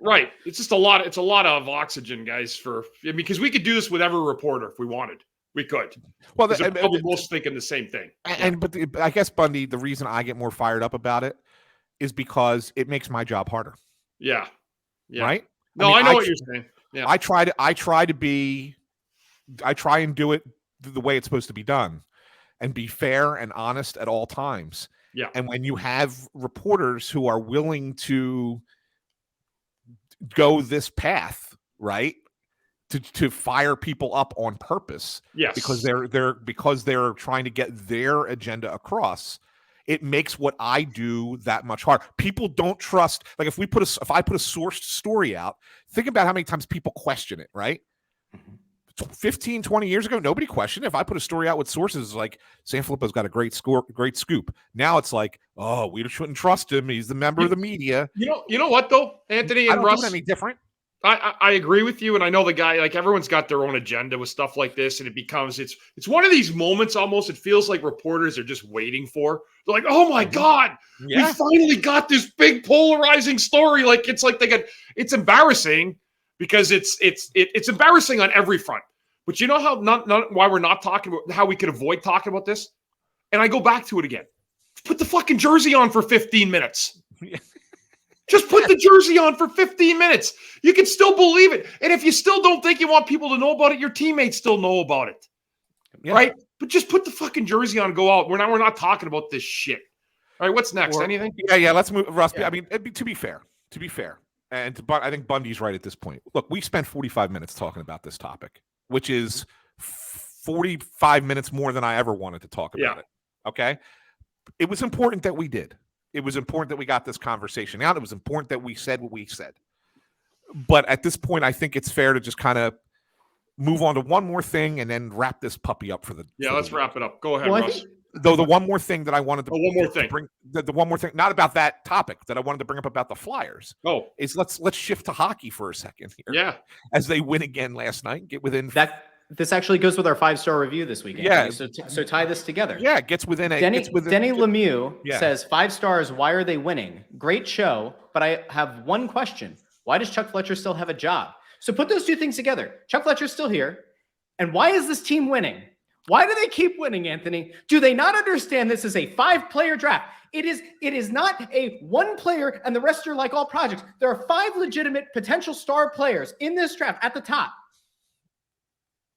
right. It's just a lot. It's a lot of oxygen, guys. Because we could do this with every reporter if we wanted. We could. Well, probably most thinking the same thing. But I guess, Bundy, the reason I get more fired up about it is because it makes my job harder. Yeah. Right. No, I know what you're saying. Yeah. I try and do it the way it's supposed to be done, and be fair and honest at all times. Yeah. And when you have reporters who are willing to go this path, right, to fire people up on purpose, yes, because they're trying to get their agenda across, it makes what I do that much harder. People don't trust. Like if I put a sourced story out, think about how many times people question it, right? 15, 20 years ago, nobody questioned it. If I put a story out with sources like Sanfilippo's got a great scoop. Now it's like, oh, we shouldn't trust him. He's the member of the media. You know what though, Anthony and Russ? Do it any different. I agree with you, and I know the guy. Like everyone's got their own agenda with stuff like this, and it becomes it's one of these moments. Almost, it feels like reporters are just waiting for. They're like, oh my god, we finally got this big polarizing story. Like it's like it's embarrassing. Because it's embarrassing on every front. But you know how not why we're not talking about how we could avoid talking about this? And I go back to it again. Put the fucking jersey on for 15 minutes. Just put the jersey on for 15 minutes. You can still believe it. And if you still don't think you want people to know about it, your teammates still know about it. Yeah. Right? But just put the fucking jersey on and go out. We're not talking about this shit. All right, what's next? Anything? Yeah, let's move. Russ, I mean, to be fair, and I think Bundy's right at this point. Look, we spent 45 minutes talking about this topic, which is 45 minutes more than I ever wanted to talk about it. Okay? It was important that we did. It was important that we got this conversation out. It was important that we said what we said. But at this point, I think it's fair to just kind of move on to one more thing and then wrap this puppy up for the. Yeah, let's wrap it up. Go ahead, Russ. Though the one more thing that I wanted to, bring, the one more thing, not about that topic, that I wanted to bring up about the Flyers. Oh, is let's shift to hockey for a second here. Yeah, as they win again last night, get within that. This actually goes with our 5-star review this weekend. Yeah. So tie this together. Yeah, it gets within a. Denny Lemieux says 5 stars. Why are they winning? Great show, but I have one question. Why does Chuck Fletcher still have a job? So put those two things together. Chuck Fletcher's still here, and why is this team winning? Why do they keep winning, Anthony? Do they not understand this is a 5-player draft? It is not a 1 player and the rest are like all projects. There are 5 legitimate potential star players in this draft at the top.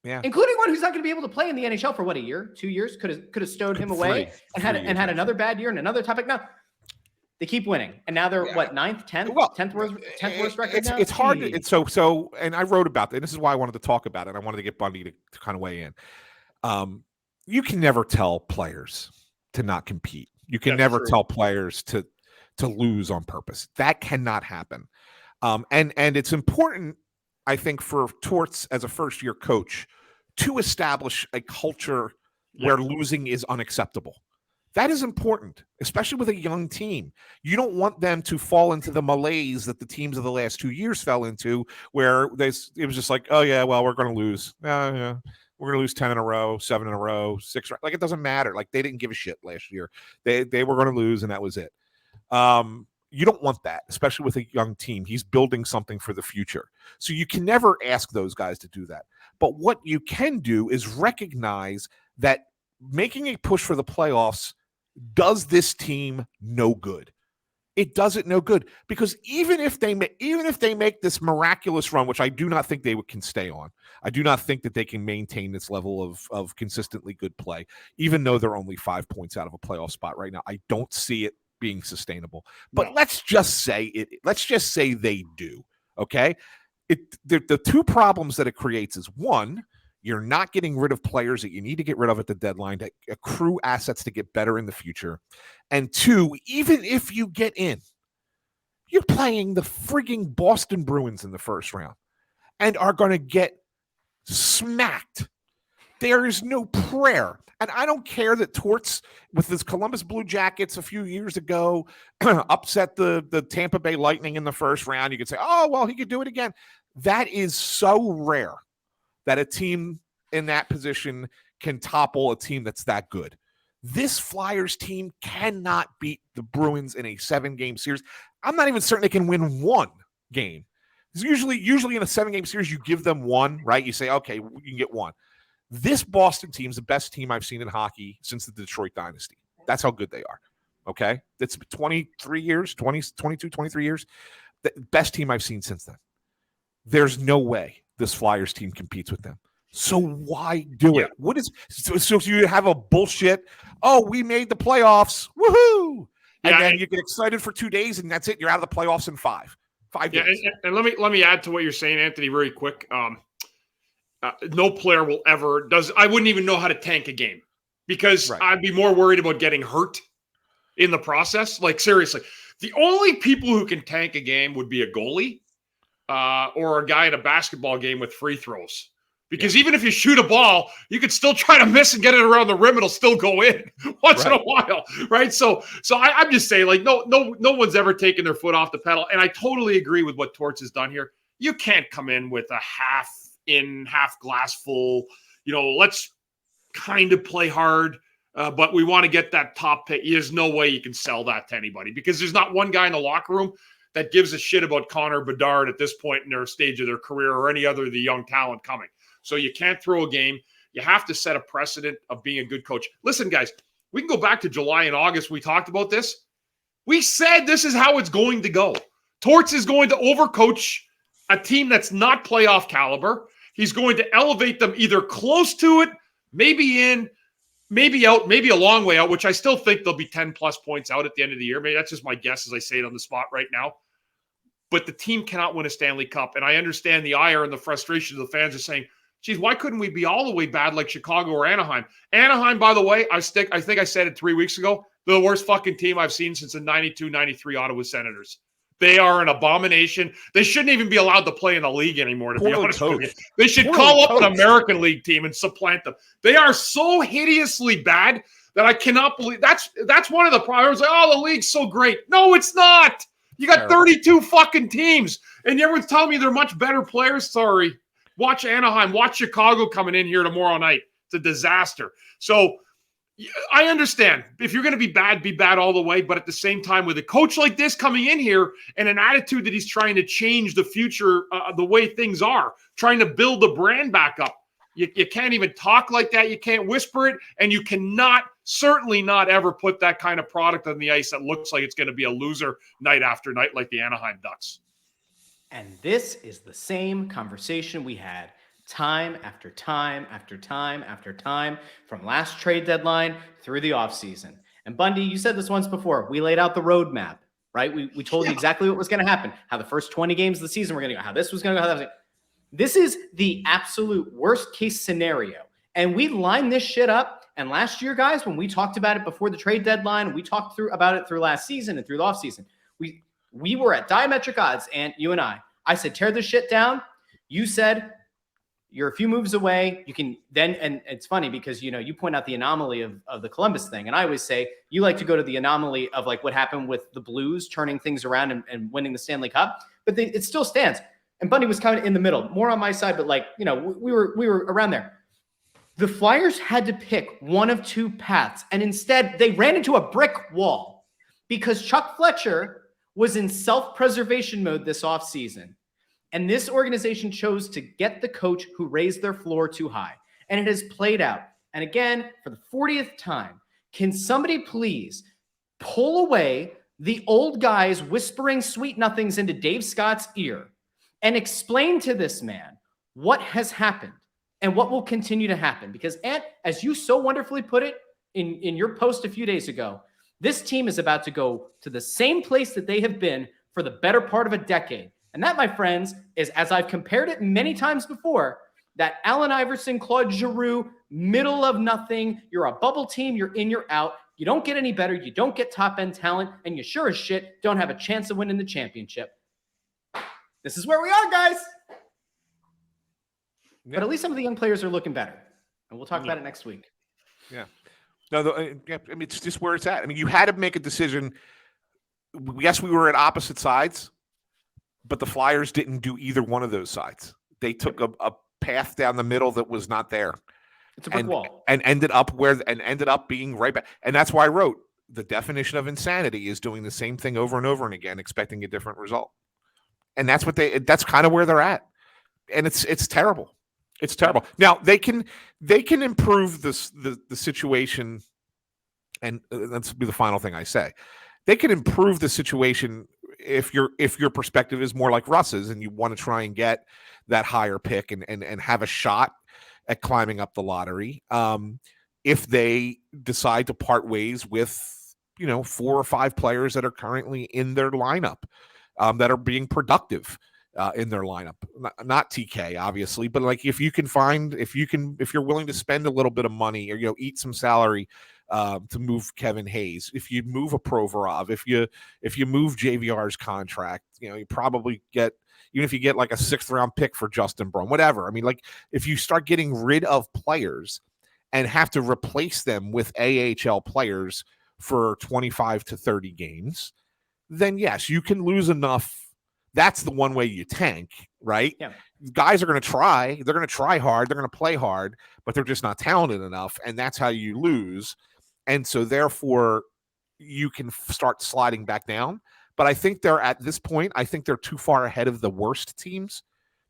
Yeah, including one who's not going to be able to play in the NHL for what, a year, 2 years? Could have stowed him away and had another bad year and another topic. Now they keep winning, and now they're what, 9th, 10th, well, 10th worst record. It's hard. It's so, and I wrote about it. This is why I wanted to talk about it. I wanted to get Bundy to kind of weigh in. You can never tell players to not compete. You can never tell players to lose on purpose. That cannot happen. And it's important, I think, for Torts as a first-year coach to establish a culture where losing is unacceptable. That is important, especially with a young team. You don't want them to fall into the malaise that the teams of the last 2 years fell into, where it was just like, oh, yeah, well, we're going to lose. Yeah. We're going to lose 10 in a row, 7 in a row, 6. Like, it doesn't matter. Like, they didn't give a shit last year. They were going to lose, and that was it. You don't want that, especially with a young team. He's building something for the future. So you can never ask those guys to do that. But what you can do is recognize that making a push for the playoffs does this team no good. It does it no good, because even if they make this miraculous run, which I do not think they can stay on, I do not think that they can maintain this level of consistently good play, even though they're only 5 points out of a playoff spot right now. I don't see it being sustainable. But let's just say it. Let's just say they do. Okay, the 2 problems that it creates is, one, you're not getting rid of players that you need to get rid of at the deadline to accrue assets to get better in the future. And 2, even if you get in, you're playing the frigging Boston Bruins in the first round and are going to get smacked. There is no prayer. And I don't care that Torts, with his Columbus Blue Jackets a few years ago, upset the Tampa Bay Lightning in the first round. You could say, oh, well, he could do it again. That is so rare that a team in that position can topple a team that's that good. This Flyers team cannot beat the Bruins in a 7-game series. I'm not even certain they can win 1 game. Usually in a 7-game series, you give them 1, right? You say, okay, you can get 1. This Boston team is the best team I've seen in hockey since the Detroit Dynasty. That's how good they are. Okay? It's 23 years, 22, 23 years. The best team I've seen since then. There's no way this Flyers team competes with them. So why do it? What is so you have a bullshit? Oh, we made the playoffs. Woohoo! And then you get excited for 2 days, and that's it. You're out of the playoffs in 5 days. And let me add to what you're saying, Anthony, very quick. No player will ever I wouldn't even know how to tank a game, because I'd be more worried about getting hurt in the process. Like, seriously, the only people who can tank a game would be a goalie or a guy in a basketball game with free throws. Because even if you shoot a ball, you could still try to miss and get it around the rim. It'll still go in once in a while, right? So I'm just saying, like, no one's ever taken their foot off the pedal. And I totally agree with what Torts has done here. You can't come in with a half glass full, let's kind of play hard, but we want to get that top pick. There's no way you can sell that to anybody, because there's not one guy in the locker room that gives a shit about Connor Bedard at this point in their stage of their career, or any other of the young talent coming. So you can't throw a game. You have to set a precedent of being a good coach. Listen, guys, We can go back to July and August. We talked about this. We said this is how it's going to go. Torts is going to overcoach a team that's not playoff caliber. He's going to elevate them either close to it, maybe in, maybe out, maybe a long way out, which I still think they'll be 10 plus points out at the end of the year. Maybe that's just my guess as I say it on the spot right now. But the team cannot win a Stanley Cup. And I understand the ire and the frustration of the fans are saying, geez, why couldn't we be all the way bad like Chicago or Anaheim? Anaheim, by the way, I think I said it 3 weeks ago, they're the worst fucking team I've seen since the 92-93 Ottawa Senators. They are an abomination. They shouldn't even be allowed to play in the league anymore, to be honest with you. They should call up an American League team and supplant them. They are so hideously bad that I cannot believe that's one of the problems. Like, oh, the league's so great. No, it's not. You got 32 fucking teams, and everyone's telling me they're much better players. Sorry. Watch Anaheim. Watch Chicago coming in here tomorrow night. It's a disaster. So I understand. If you're going to be bad all the way. But at the same time, with a coach like this coming in here and an attitude that he's trying to change the future, the way things are, trying to build the brand back up, you can't even talk like that. You can't whisper it. And you cannot, certainly not ever put that kind of product on the ice that looks like it's going to be a loser night after night like the Anaheim Ducks. And this is the same conversation we had time after time after time after time from last trade deadline through the offseason. And Bundy, you said this once before. We laid out the roadmap, right? We told you exactly what was going to happen, how the first 20 games of the season were going to go, how this was going to go, how that was going to go. This is the absolute worst case scenario. And we lined this shit up. And last year, guys, when we talked about it before the trade deadline, we talked about it through last season and through the offseason. We were at diametric odds, and you and I said, tear this shit down. You said, you're a few moves away. You can then, and it's funny because, you point out the anomaly of the Columbus thing. And I always say, you like to go to the anomaly of like what happened with the Blues turning things around and winning the Stanley Cup, but it still stands. And Bundy was kind of in the middle, more on my side, but we were around there. The Flyers had to pick one of two paths. And instead they ran into a brick wall because Chuck Fletcher was in self-preservation mode this offseason. And this organization chose to get the coach who raised their floor too high. And it has played out. And again, for the 40th time, can somebody please pull away the old guys whispering sweet nothings into Dave Scott's ear and explain to this man what has happened and what will continue to happen? Because, Ant, as you so wonderfully put it in your post a few days ago, this team is about to go to the same place that they have been for the better part of a decade. And that, my friends, is, as I've compared it many times before, that Allen Iverson, Claude Giroux, middle of nothing. You're a bubble team. You're in, you're out. You don't get any better. You don't get top-end talent. And you sure as shit don't have a chance of winning the championship. This is where we are, guys. Yeah. But at least some of the young players are looking better. And we'll talk about it next week. Yeah. No, I mean, it's just where it's at. I mean, you had to make a decision. Yes, we were at opposite sides, but the Flyers didn't do either one of those sides. They took a path down the middle that was not there. It's a brick wall. And ended up being right back. And that's why I wrote, the definition of insanity is doing the same thing over and over and again, expecting a different result. And that's kind of where they're at. And it's terrible. It's terrible. Now they can improve the situation, and that's be the final thing I say. They can improve the situation if your perspective is more like Russ's and you want to try and get that higher pick and have a shot at climbing up the lottery. If they decide to part ways with 4 or 5 players that are currently in their lineup that are being productive. In their lineup, not TK obviously, but like if you're willing to spend a little bit of money or eat some salary to move Kevin Hayes, if you move a Provorov, if you move JVR's contract, you probably get, even if you get like a 6th round pick for Justin Braun, whatever. I mean, like if you start getting rid of players and have to replace them with AHL players for 25 to 30 games, then yes, you can lose enough. That's the one way you tank, right? Yeah. Guys are going to try. They're going to try hard. They're going to play hard, but they're just not talented enough, and that's how you lose. And so, therefore, you can start sliding back down. But I think at this point, I think they're too far ahead of the worst teams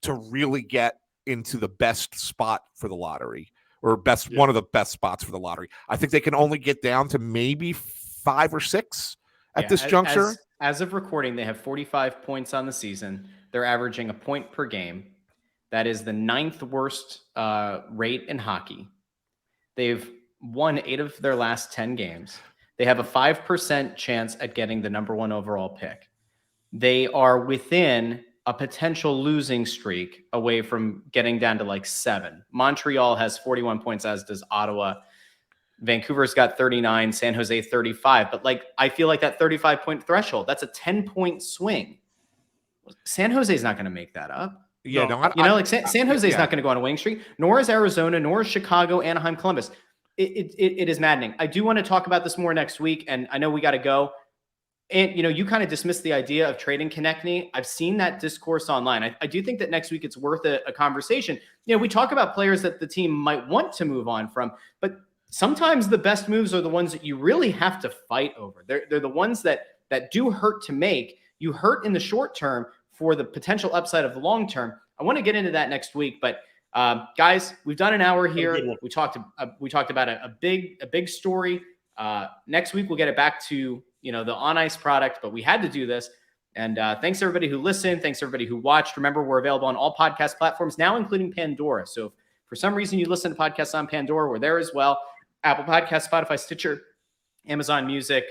to really get into the best spot for the lottery. or one of the best spots for the lottery. I think they can only get down to maybe 5 or 6 at this juncture. As of recording, they have 45 points on the season. They're averaging a point per game. That is the 9th worst rate in hockey. They've won 8 of their last 10 games. They have a 5% chance at getting the number 1 overall pick. They are within a potential losing streak away from getting down to like 7. Montreal has 41 points, as does Ottawa. Vancouver's got 39, San Jose 35. But like, I feel like that 35-point threshold, that's a 10-point swing. San Jose's not going to make that up. Yeah, San Jose's not going to go on a winning streak, nor is Arizona, nor is Chicago, Anaheim, Columbus. It is maddening. I do want to talk about this more next week, and I know we got to go. And, you kind of dismissed the idea of trading Konechny. I've seen that discourse online. I do think that next week it's worth a conversation. We talk about players that the team might want to move on from, but sometimes the best moves are the ones that you really have to fight over. They're the ones that do hurt to make. You hurt in the short term for the potential upside of the long term. I want to get into that next week, but guys, we've done an hour here. We talked about a big story. Next week we'll get it back to the on ice product, but we had to do this. And thanks everybody who listened. Thanks everybody who watched. Remember, we're available on all podcast platforms now, including Pandora. So if for some reason you listen to podcasts on Pandora, we're there as well. Apple Podcasts, Spotify, Stitcher, Amazon Music.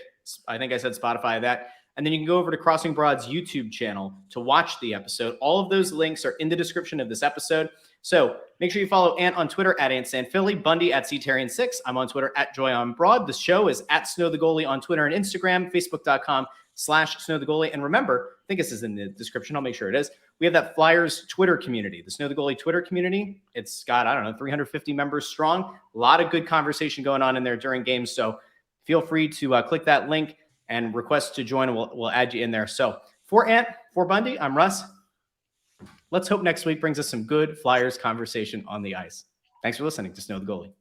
I think I said Spotify that. And then you can go over to Crossing Broad's YouTube channel to watch the episode. All of those links are in the description of this episode. So make sure you follow Ant on Twitter at AntSanPhilly, Bundy at CTarian6. I'm on Twitter at JoyOnBroad. The show is at Snow the Goalie on Twitter and Instagram, Facebook.com/Snow the Goalie. And remember, I think this is in the description. I'll make sure it is. We have that Flyers Twitter community, the Snow the Goalie Twitter community. It's got, 350 members strong. A lot of good conversation going on in there during games. So feel free to click that link and request to join. We'll add you in there. So for Ant, for Bundy, I'm Russ. Let's hope next week brings us some good Flyers conversation on the ice. Thanks for listening to Snow the Goalie.